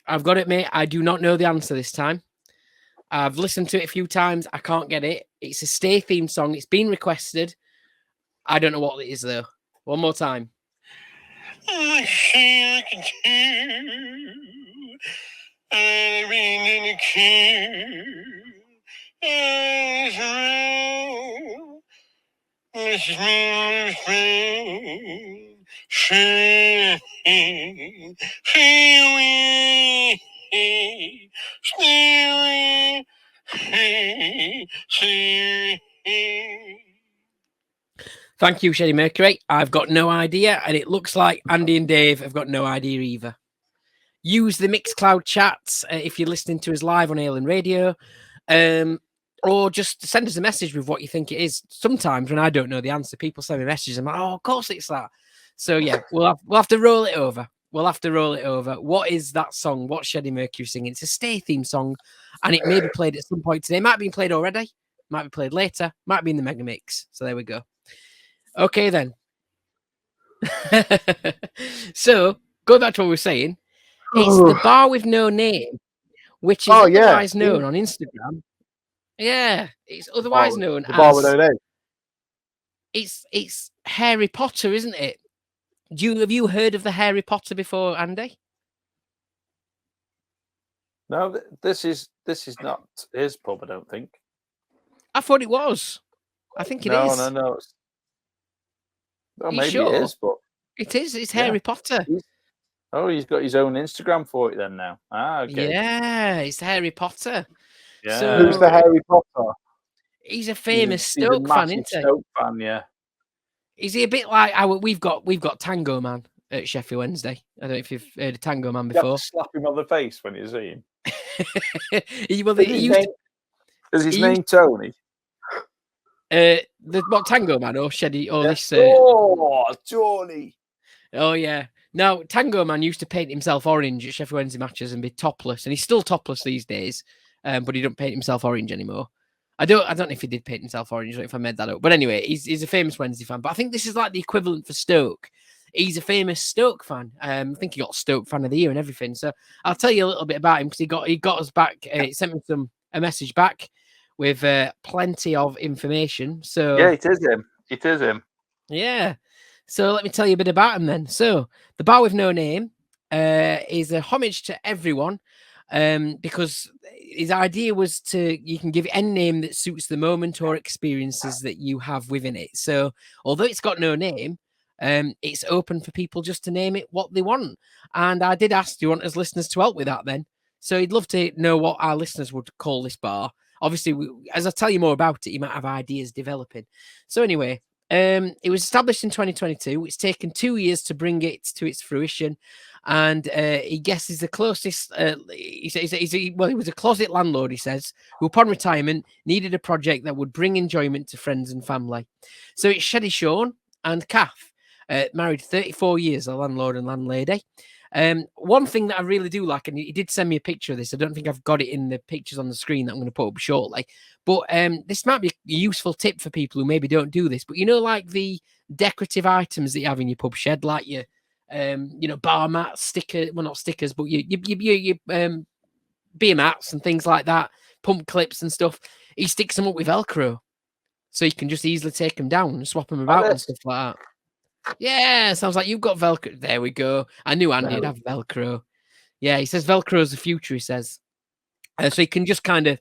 I've got it, mate. I do not know the answer this time. I've listened to it a few times. I can't get it. It's a Stay theme song. It's been requested. I don't know what it is, though. One more time. Thank you, Sheddie Mercury. I've got no idea, and it looks like Andy and Dave have got no idea either. Use the Mixcloud chats if you're listening to us live on Ale and Radio, or just send us a message with what you think it is. Sometimes when I don't know the answer, people send me messages. I'm like, oh, of course it's that. So yeah, we'll have to roll it over. We'll have to roll it over. What is that song? What's Sheddie Mercury singing? It's a Stay theme song, and it may be played at some point today. It might have been played already. might be played later, might be in the mega mix. So there we go. Okay then. So go back to what we were saying. It's the bar with no name, which is otherwise known on Instagram. Yeah, it's otherwise known the bar as with no name. It's Harry Potter, isn't it? Have you heard of the Harry Potter before, Andy? No, this is not his pub. I don't think. I thought it was. I think it is. No. Well, maybe sure? it is, but it is. It's Harry Potter. He's got his own Instagram for it then now. Okay. Yeah, it's Harry Potter. Yeah. So, Who's the Harry Potter? He's a famous he's Stoke fan, massive isn't he? Stoke fan, yeah. Is he a bit like we've got Tango Man at Sheffield Wednesday? I don't know if you've heard of Tango Man You have before. to slap him on the face when you see him. Is his name Tony? What Tango Man or Sheddie or this? Tony. Oh yeah. Now Tango Man used to paint himself orange at Sheffield Wednesday matches and be topless, and he's still topless these days. But he don't paint himself orange anymore. I don't know if he did paint himself orange or if I made that up. But anyway, he's a famous Wednesday fan. But I think this is like the equivalent for Stoke. He's a famous Stoke fan. I think he got Stoke Fan of the Year and everything. So I'll tell you a little bit about him because he got us back. He sent me a message back with plenty of information. So yeah, it is him. It is him. Yeah. So let me tell you a bit about him then. So the bar with no name is a homage to everyone. Because his idea was you can give any name that suits the moment or experiences that you have within it. So although it's got no name, it's open for people just to name it what they want. And I did ask, do you want us listeners to help with that then? So he'd love to know what our listeners would call this bar. Obviously, as I tell you more about it, you might have ideas developing. So anyway, it was established in 2022. It's taken 2 years to bring it to its fruition. And he guesses the closest. He was a closet landlord, he says, who upon retirement needed a project that would bring enjoyment to friends and family. So it's Sheddie, Sean, and Kath, married 34 years, a landlord and landlady. One thing that I really do like, and he did send me a picture of this. I don't think I've got it in the pictures on the screen that I'm going to put up shortly. But this might be a useful tip for people who maybe don't do this. But you know, like the decorative items that you have in your pub shed, like your bar mats, not stickers, but your beer mats and things like that, pump clips and stuff. He sticks them up with Velcro, so you can just easily take them down and swap them about and stuff like that. Yeah, sounds like you've got Velcro. There we go. I knew Andy'd have Velcro. Yeah, he says Velcro's the future, he says. So he can just kind of,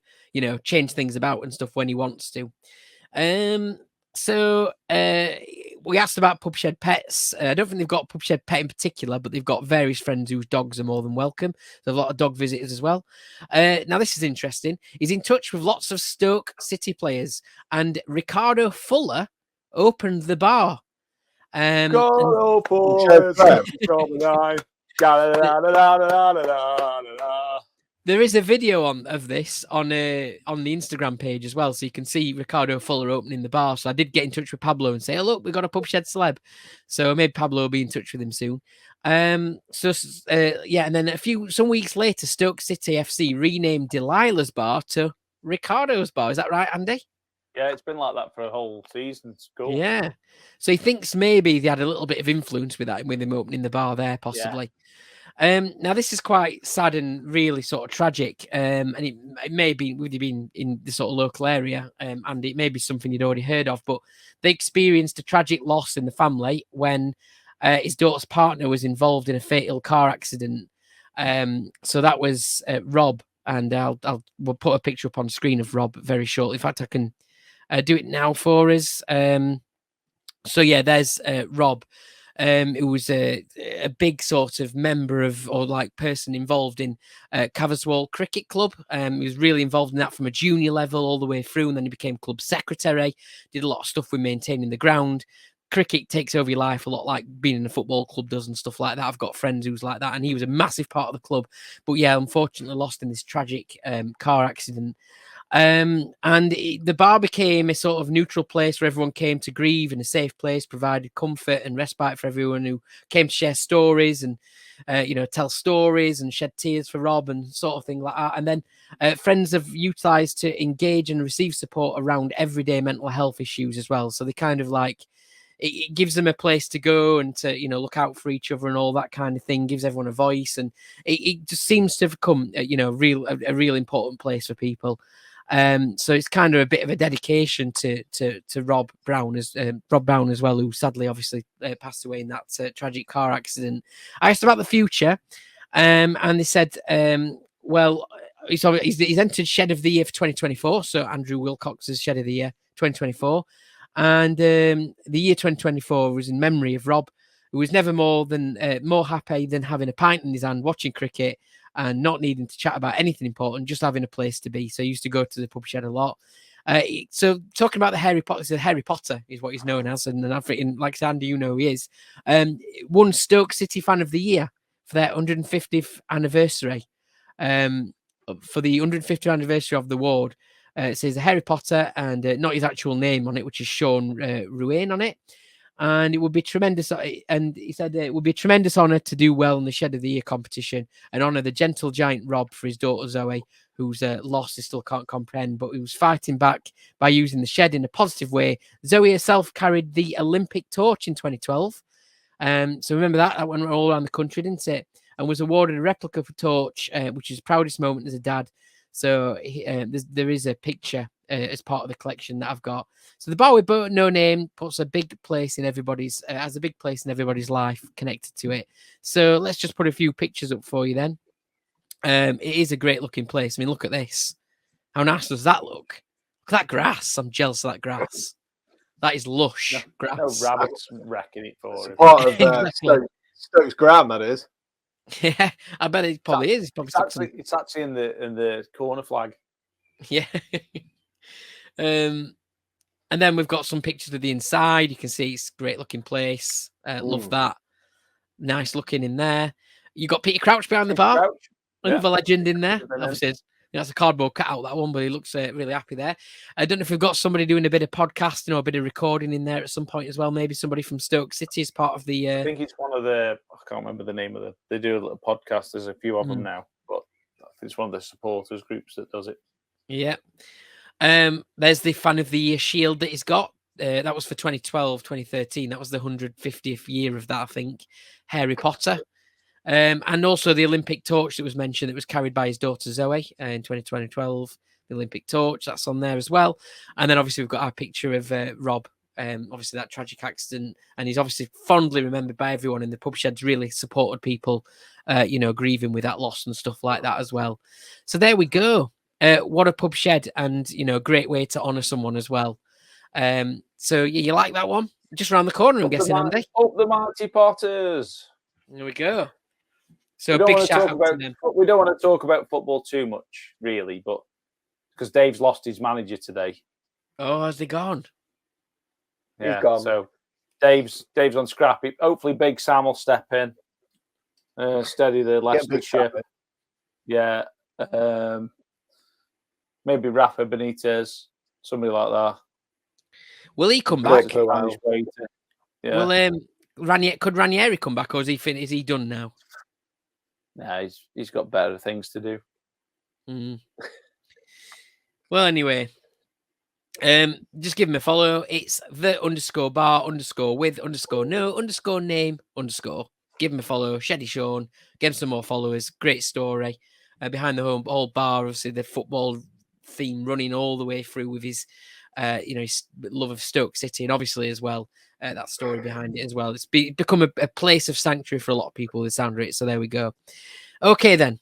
change things about and stuff when he wants to. So we asked about Pub Shed pets. I don't think they've got a Pub Shed pet in particular, but they've got various friends whose dogs are more than welcome. There's a lot of dog visitors as well. Now, this is interesting. He's in touch with lots of Stoke City players, and Ricardo Fuller opened the bar. Go boys, there is a video of this on the Instagram page as well, so you can see Ricardo Fuller opening the bar. So I did get in touch with Pablo and say, "Oh, look, we've got a Pub Shed celeb." So maybe Pablo will be in touch with him soon. And then some weeks later, Stoke City FC renamed Delilah's bar to Ricardo's bar. Is that right, Andy? Yeah, it's been like that for a whole season. It's cool. Yeah. So he thinks maybe they had a little bit of influence with that, with him opening the bar there, possibly. Yeah. Now, this is quite sad and really sort of tragic. And it may be, with you being in the sort of local area, and it may be something you'd already heard of, but they experienced a tragic loss in the family when his daughter's partner was involved in a fatal car accident. So that was Rob, and we'll put a picture up on screen of Rob very shortly. In fact, I can do it now for us. There's Rob, who was a big sort of member of, or like person involved in Caverswall Cricket Club. He was really involved in that from a junior level all the way through, and then he became club secretary, did a lot of stuff with maintaining the ground. Cricket takes over your life a lot, like being in a football club does and stuff like that. I've got friends who's like that, and he was a massive part of the club. But yeah, unfortunately lost in this tragic car accident. The bar became a sort of neutral place where everyone came to grieve, and a safe place, provided comfort and respite for everyone who came to share stories and, tell stories and shed tears for Rob and sort of thing like that. And then friends have utilised to engage and receive support around everyday mental health issues as well. So they kind of like, it gives them a place to go and to, look out for each other and all that kind of thing, gives everyone a voice. And it just seems to have become, a real important place for people. So it's kind of a bit of a dedication to Rob Brown as well, who sadly obviously passed away in that tragic car accident. I asked about the future, and they said, well, he's entered Shed of the Year for 2024. So Andrew Wilcox's Shed of the Year 2024, and the year 2024 was in memory of Rob, who was never more happy than having a pint in his hand, watching cricket, and not needing to chat about anything important, just having a place to be. So he used to go to the pub shed a lot. So talking about the Harry Potter, so Harry Potter is what he's known as, and then African, like Andy, he is. Won Stoke City Fan of the Year for their 150th anniversary. For the 150th anniversary of the award, it says Harry Potter and not his actual name on it, which is Sean Ruane on it. And it would be tremendous. And he said it would be a tremendous honour to do well in the Shed of the Year competition and honour the gentle giant Rob for his daughter Zoe, whose loss he still can't comprehend, but he was fighting back by using the shed in a positive way. Zoe herself carried the Olympic torch in 2012. So remember that went all around the country, didn't it? And was awarded a replica of a torch, which is his proudest moment as a dad. So there is a picture as part of the collection that I've got. So the bar with no name puts a big place in everybody's has a big place in everybody's life connected to it. So let's just put a few pictures up for you then. It is a great looking place. I mean, look at this. How nice does that look? Look at that grass. I'm jealous of that grass. That is lush grass. No rabbits wrecking it for him. Part of Stokes ground, that is. Yeah, I bet it probably is. It's actually in the corner flag. Yeah. And then we've got some pictures of the inside. You can see it's a great looking place. Love that. Nice looking in there. You got Peter Crouch behind the bar. Another legend in there. Obviously, that's a cardboard cutout, that one, but he looks really happy there. I don't know if we've got somebody doing a bit of podcasting or a bit of recording in there at some point as well. Maybe somebody from Stoke City as part of the... I think it's one of the... I can't remember the name of they do a little podcast. There's a few of them now, but I think it's one of the supporters groups that does it. Yeah. There's the Fan of the Year shield that he's got. That was for 2012, 2013. That was the 150th year of that, I think. Harry Potter. And also the Olympic torch that was mentioned that was carried by his daughter Zoe in 2012. The Olympic torch, that's on there as well. And then obviously we've got our picture of Rob, obviously that tragic accident. And he's obviously fondly remembered by everyone in the pub sheds, really supported people, grieving with that loss and stuff like that as well. So there we go. What a pub shed, and, a great way to honour someone as well. So you like that one? Just around the corner, I'm guessing, Andy. Up the Mighty Potters. There we go. So big shout out to them. We don't want to talk about football too much, really, but because Dave's lost his manager today. Oh, has he gone? Yeah, he's gone. So Dave's on scrappy. Hopefully, Big Sam will step in, steady the Leicester ship. Yeah, maybe Rafa Benitez, somebody like that. Will he come back? Yeah. Well, could Ranieri come back, or is he done now? Nah, he's got better things to do. Well, anyway, just give him a follow. It's the_bar_with_no_name_. Give him a follow. Sheddie Sean, get him some more followers. Great story. Behind the whole bar, obviously the football theme running all the way through with his, his love of Stoke City, and obviously as well that story behind it as well. It's become a place of sanctuary for a lot of people, the sound of it. So there we go. Okay, then.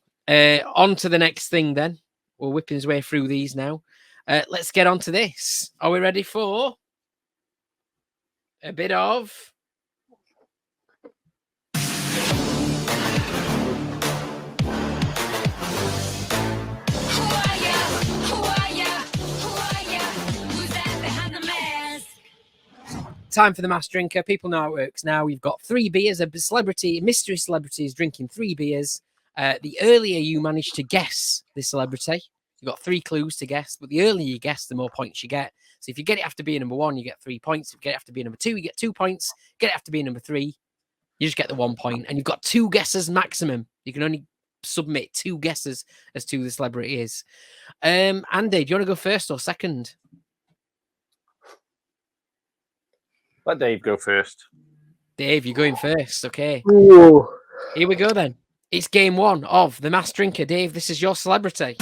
On to the next thing then. We're whipping his way through these now. Let's get on to this. Are we ready for a bit of... Time for the mass drinker. People know how it works now. We've got 3 beers. A mystery celebrity is drinking 3 beers. The earlier you manage to guess the celebrity, You've got 3 clues to guess, but the earlier you guess, the more points you get. So if you get it after being number 1, you get 3 points. If you get it after being number 2, you get 2 points. Get it after being number 3, you just get the 1 point. And you've got 2 guesses maximum. You can only submit 2 guesses as to who the celebrity is. Andy, do you want to go first or second? Let Dave go first. Dave, you're going first. Okay. Ooh. Here we go then. It's game 1 of The Masked Drinker. Dave, this is your celebrity.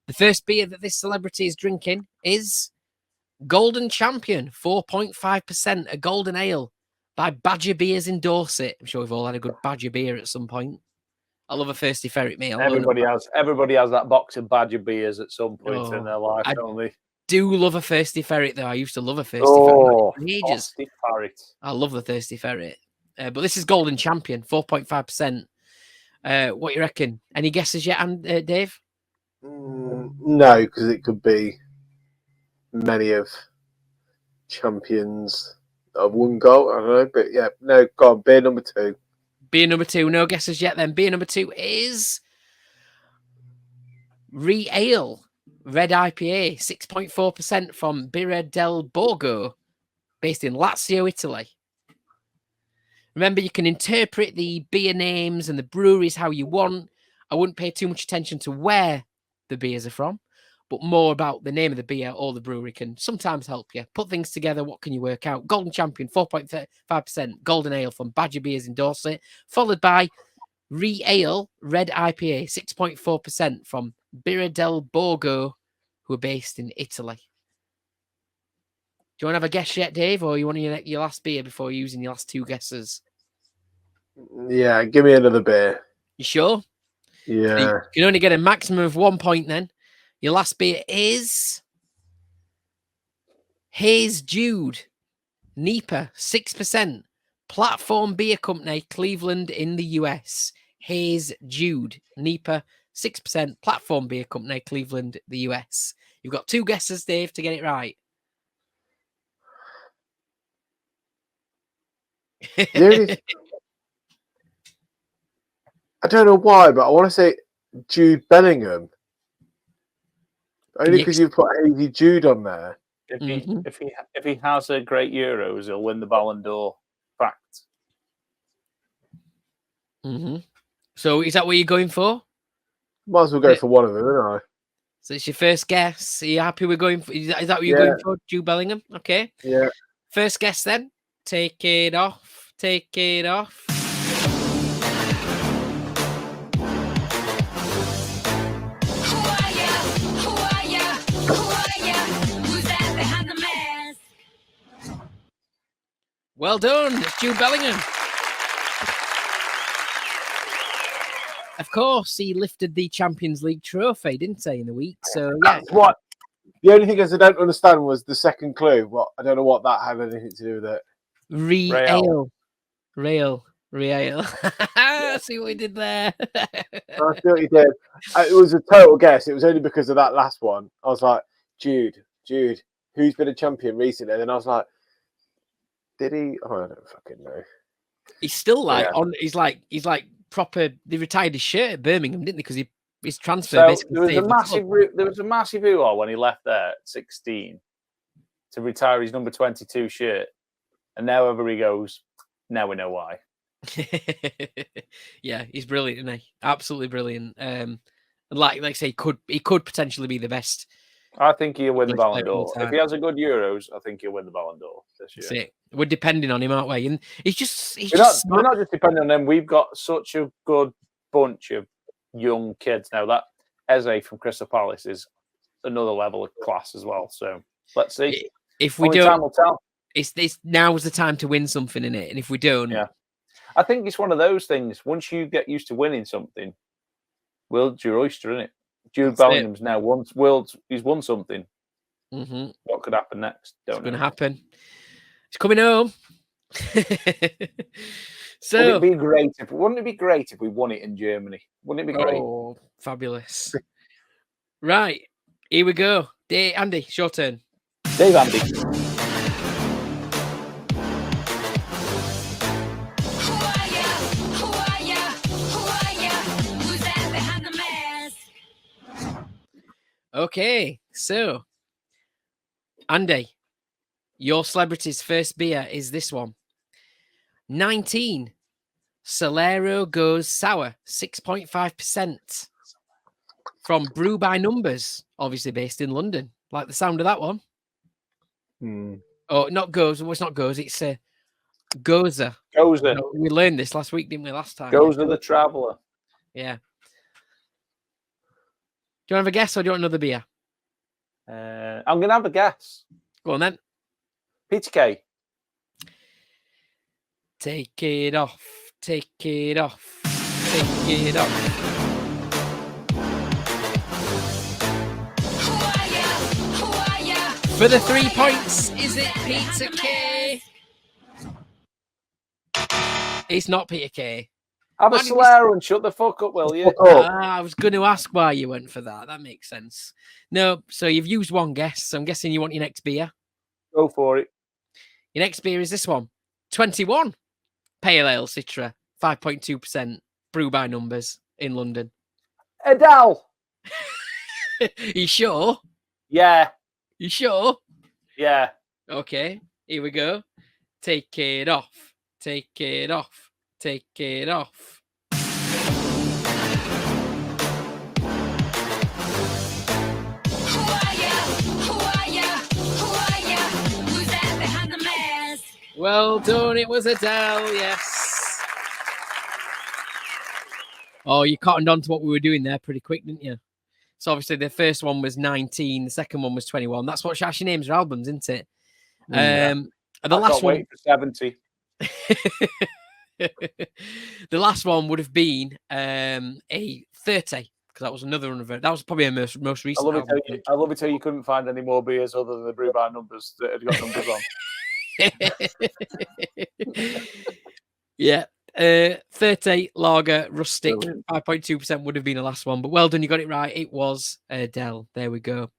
The first beer that this celebrity is drinking is Golden Champion, 4.5%, a golden ale by Badger Beers in Dorset. I'm sure we've all had a good Badger beer at some point. I love a thirsty ferret meal. Everybody has that box of Badger beers at some point in their life, don't they? Do love a thirsty ferret though. I used to love a thirsty ferret for ages. Thirsty ferret. I love the thirsty ferret. But this is Golden Champion, 4.5%. What you reckon? Any guesses yet, Dave? No, because it could be many of champions that have won gold. I don't know, but yeah, no, go on, beer number 2. Beer number 2, no guesses yet then. Beer number 2 is Re-Ale, Red IPA, 6.4% from Birra del Borgo, based in Lazio, Italy. Remember, you can interpret the beer names and the breweries how you want. I wouldn't pay too much attention to where the beers are from, but more about the name of the beer or the brewery can sometimes help you. Put things together, what can you work out? Golden Champion, 4.5%, golden ale from Badger Beers in Dorset, followed by Re-Ale, Red IPA, 6.4% from Birra del Borgo, who are based in Italy. Do you want to have a guess yet, Dave, or you want your last beer before using your last 2 guesses? Yeah, give me another beer. You sure? Yeah. So you can only get a maximum of 1 point then. Your last beer is Hayes Jude, NEPA, 6%. Platform Beer Company, Cleveland in the US. Hayes Jude, NEPA, 6%. Platform Beer Company, Cleveland, the US. You've got 2 guesses, Dave, to get it right. I don't know why, but I want to say Jude Bellingham. Only because you put Hazy Jude on there. If he has a great Euros, he'll win the Ballon d'Or. Fact. So is that what you're going for? Might as well go for one of them, isn't I? So it's your first guess. Are you happy we're going for? Is that what you're going for, Jude Bellingham? Okay. Yeah. First guess then. Take it off. Take it off. Well done, it's Jude Bellingham. Of course, he lifted the Champions League trophy, didn't he, in the week? So yeah. That's what. The only thing is I don't understand was the second clue. What I don't know what that had anything to do with it. Re-Ale. See what we did there. I see what you did. It was a total guess. It was only because of that last one. I was like, Jude, who's been a champion recently? And then I was like, did he? Oh, I don't fucking know. He's still on. He's like proper. They retired his shirt at Birmingham, didn't they? Because his transfer. So basically there was a massive hoo-ha when he left there at 16 to retire his number 22 shirt, and now wherever he goes, now we know why. Yeah, he's brilliant, isn't he? Absolutely brilliant. And like I say, he could potentially be the best. I think he'll win the Ballon d'Or. If he has a good Euros, I think he'll win the Ballon d'Or this year. That's it. We're depending on him, aren't we? And we're not just depending on him. We've got such a good bunch of young kids now. That Eze from Crystal Palace is another level of class as well. So let's see. If we don't, time will tell. It's now's the time to win something in it. And if we don't, I think it's one of those things. Once you get used to winning something, world's your oyster, isn't it? Jude Bellingham's now won. He's won something. What could happen next? It's going to happen. It's coming home. So wouldn't it be great if we won it in Germany? Wouldn't it be great? Oh, fabulous! Right, here we go. Andy, it's your turn. Dave, Andy. Okay, so Andy, your celebrity's first beer is this one. 19. Solero Goes Sour, 6.5%. From Brew by Numbers, obviously based in London. Like the sound of that one. Oh, not Goes. Well, it's not Goes. It's Goza. Goza. We learned this last week, didn't we? Last time. Goza the Traveller. Yeah. Do you want to have a guess or do you want another beer? I'm going to have a guess. Go on then. Peter K. Take it off. Take it off. Take it off. For the 3 points, is it Peter K? It's not Peter K. Have a Solero and shut the fuck up, will you? I was going to ask why you went for that. That makes sense. No, so you've used one guess. So I'm guessing you want your next beer. Go for it. Your next beer is this one. 21. Pale Ale Citra. 5.2%. Brew by Numbers in London. Adele. You sure? Yeah. You sure? Yeah. Okay, here we go. Take it off. Take it off. Take it off. Well done. It was Adele. Yes. Oh, you cottoned on to what we were doing there pretty quick, didn't you? So obviously the first one was 19, the second one was 21. That's what she actually names her albums, isn't it? The last one. Wait for 70. The last one would have been a 30, because that was another one of her. That was probably her most recent. I love it how you couldn't find any more beers other than the Brew by Numbers that had got numbers on. Yeah. 30 lager rustic, 5.2% would have been the last one, but well done, you got it right. It was Adele. There we go.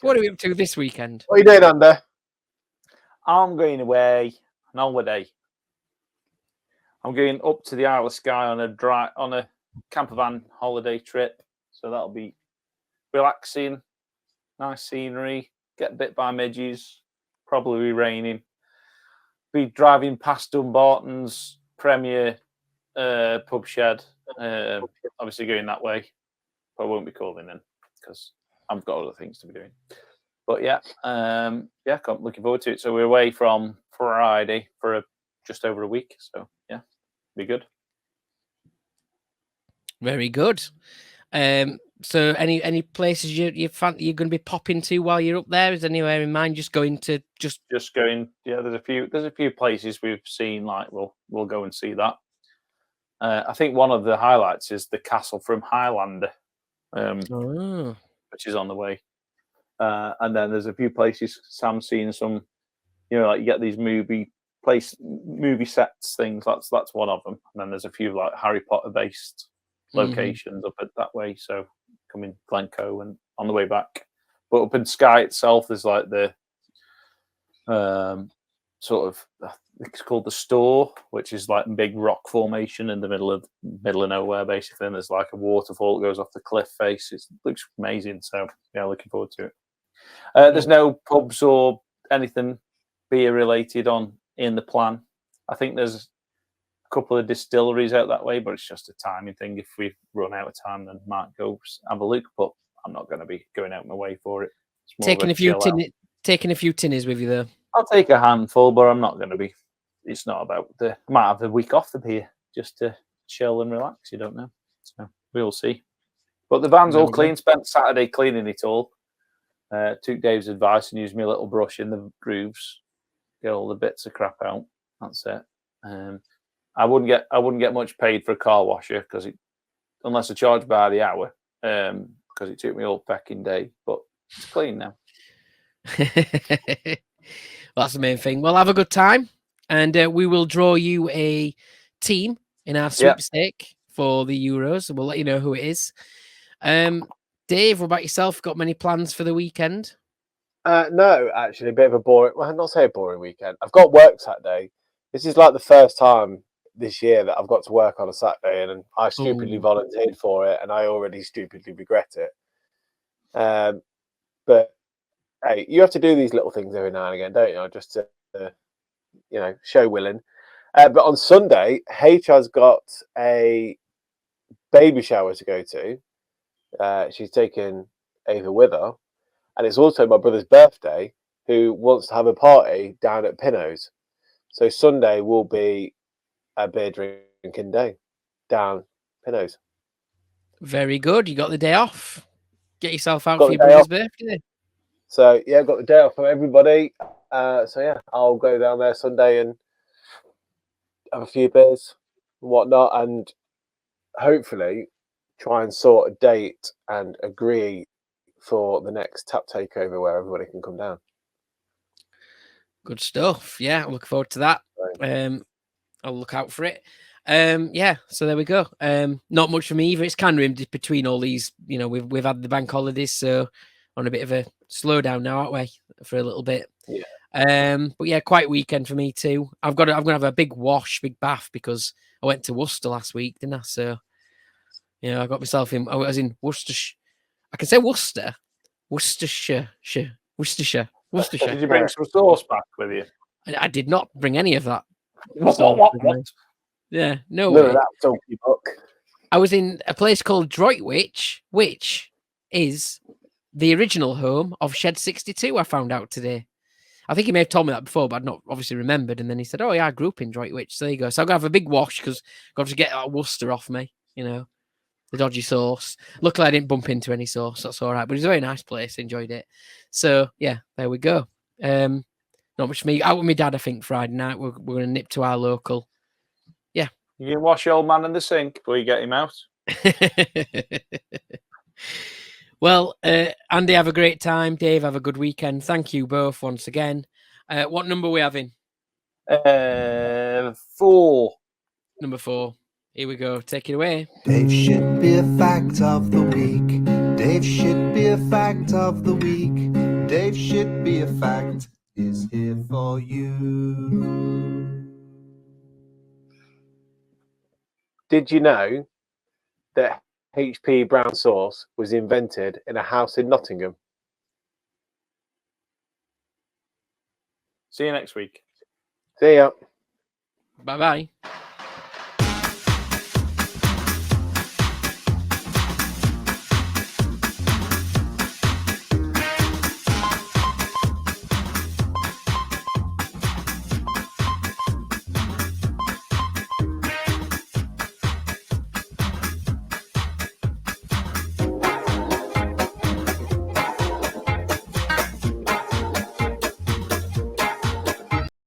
What are we up to this weekend? What are you doing, Andy? I'm going away on holiday. I'm going up to the Isle of Skye on a camper van holiday trip. So that'll be relaxing, nice scenery, get bit by midges, probably be raining. Be driving past Dumbarton's Premier pub shed, obviously going that way, but I won't be calling in because I've got other things to be doing. But yeah, I'm looking forward to it. So we're away from Friday for just over a week. So yeah, be good. Very good. So any places you're going to be popping to while you're up there? Is there anywhere in mind? Just going to just going? Yeah, there's a few places we've seen. Like we'll go and see that. I think one of the highlights is the Castle from Highlander, which is on the way. And then there's a few places Sam's seen some, like you get these movie sets things. That's one of them. And then there's a few like Harry Potter based locations up that way. So coming Glencoe and on the way back. But up in Skye itself, there's like the it's called the Store, which is like a big rock formation in the middle of nowhere, basically. And there's like a waterfall that goes off the cliff face. It looks amazing. So yeah, looking forward to it. There's no pubs or anything beer related in the plan. I think there's a couple of distilleries out that way, but it's just a timing thing. If we run out of time, then might go have a look. But I'm not going to be going out my way for it. Taking a few tinnies with you, though. I'll take a handful, but I'm not going to be. It's not about I might have a week off the beer just to chill and relax. You don't know, so we'll see. But the van's all clean. Spent Saturday cleaning it all. Took Dave's advice and used my little brush in the grooves, get all the bits of crap out. That's it. I wouldn't get much paid for a car washer unless I charge by the hour, because it took me all pecking day. But it's clean now. Well, that's the main thing. Well, have a good time, and we will draw you a team in our sweepstake for the Euros. We'll let you know who it is. Dave, what about yourself? Got many plans for the weekend? No, actually, a bit of a boring. Well, not say a boring weekend. I've got work Saturday. This is like the first time this year that I've got to work on a Saturday, and I stupidly volunteered for it, and I already stupidly regret it. But hey, you have to do these little things every now and again, don't you? Just to, show willing. But on Sunday, H has got a baby shower to go to. She's taken Ava with her. And it's also my brother's birthday, who wants to have a party down at Pinno's. So Sunday will be a beer drinking day down Pinno's. Very good. You got the day off. Get yourself out Got for the your day brother's off. birthday. So yeah, got the day off from everybody. So yeah, I'll go down there Sunday and have a few beers and whatnot, and hopefully try and sort a date and agree for the next tap takeover where everybody can come down. Good stuff. Yeah, I'm looking forward to that. I'll look out for it. Yeah, so there we go. Not much for me either. It's kind of in between all these. We've had the bank holidays, so on a bit of a slowdown now, aren't we, for a little bit? Yeah. But yeah, quite weekend for me too. I'm gonna have a big bath because I went to Worcester last week, didn't I? So I got myself in. I was in Worcestershire. I can say Worcester. Worcestershire. Did you bring some sauce back with you? I did not bring any of that. What? Yeah, no None way. of that donkey book. I was in a place called Droitwich, which is the original home of Shed 62, I found out today. I think he may have told me that before, but I'd not obviously remembered. And then he said, oh, yeah, I grew up in Droitwich. So there you go. So I'm going to have a big wash because I've got to get that Worcester off me, the dodgy sauce. Luckily, I didn't bump into any sauce. That's all right. But it's a very nice place. Enjoyed it. So, yeah, there we go. Not much for me. Out with my dad, I think, Friday night. We're going to nip to our local. Yeah. You can wash your old man in the sink before you get him out. Well, Andy, have a great time. Dave, have a good weekend. Thank you both once again. What number are we having? 4. Number 4. Here we go. Take it away. Dave should be a fact of the week. Dave should be a fact of the week. Dave should be a fact is here for you. Did you know that HP brown sauce was invented in a house in Nottingham? See you next week. See ya. Bye-bye.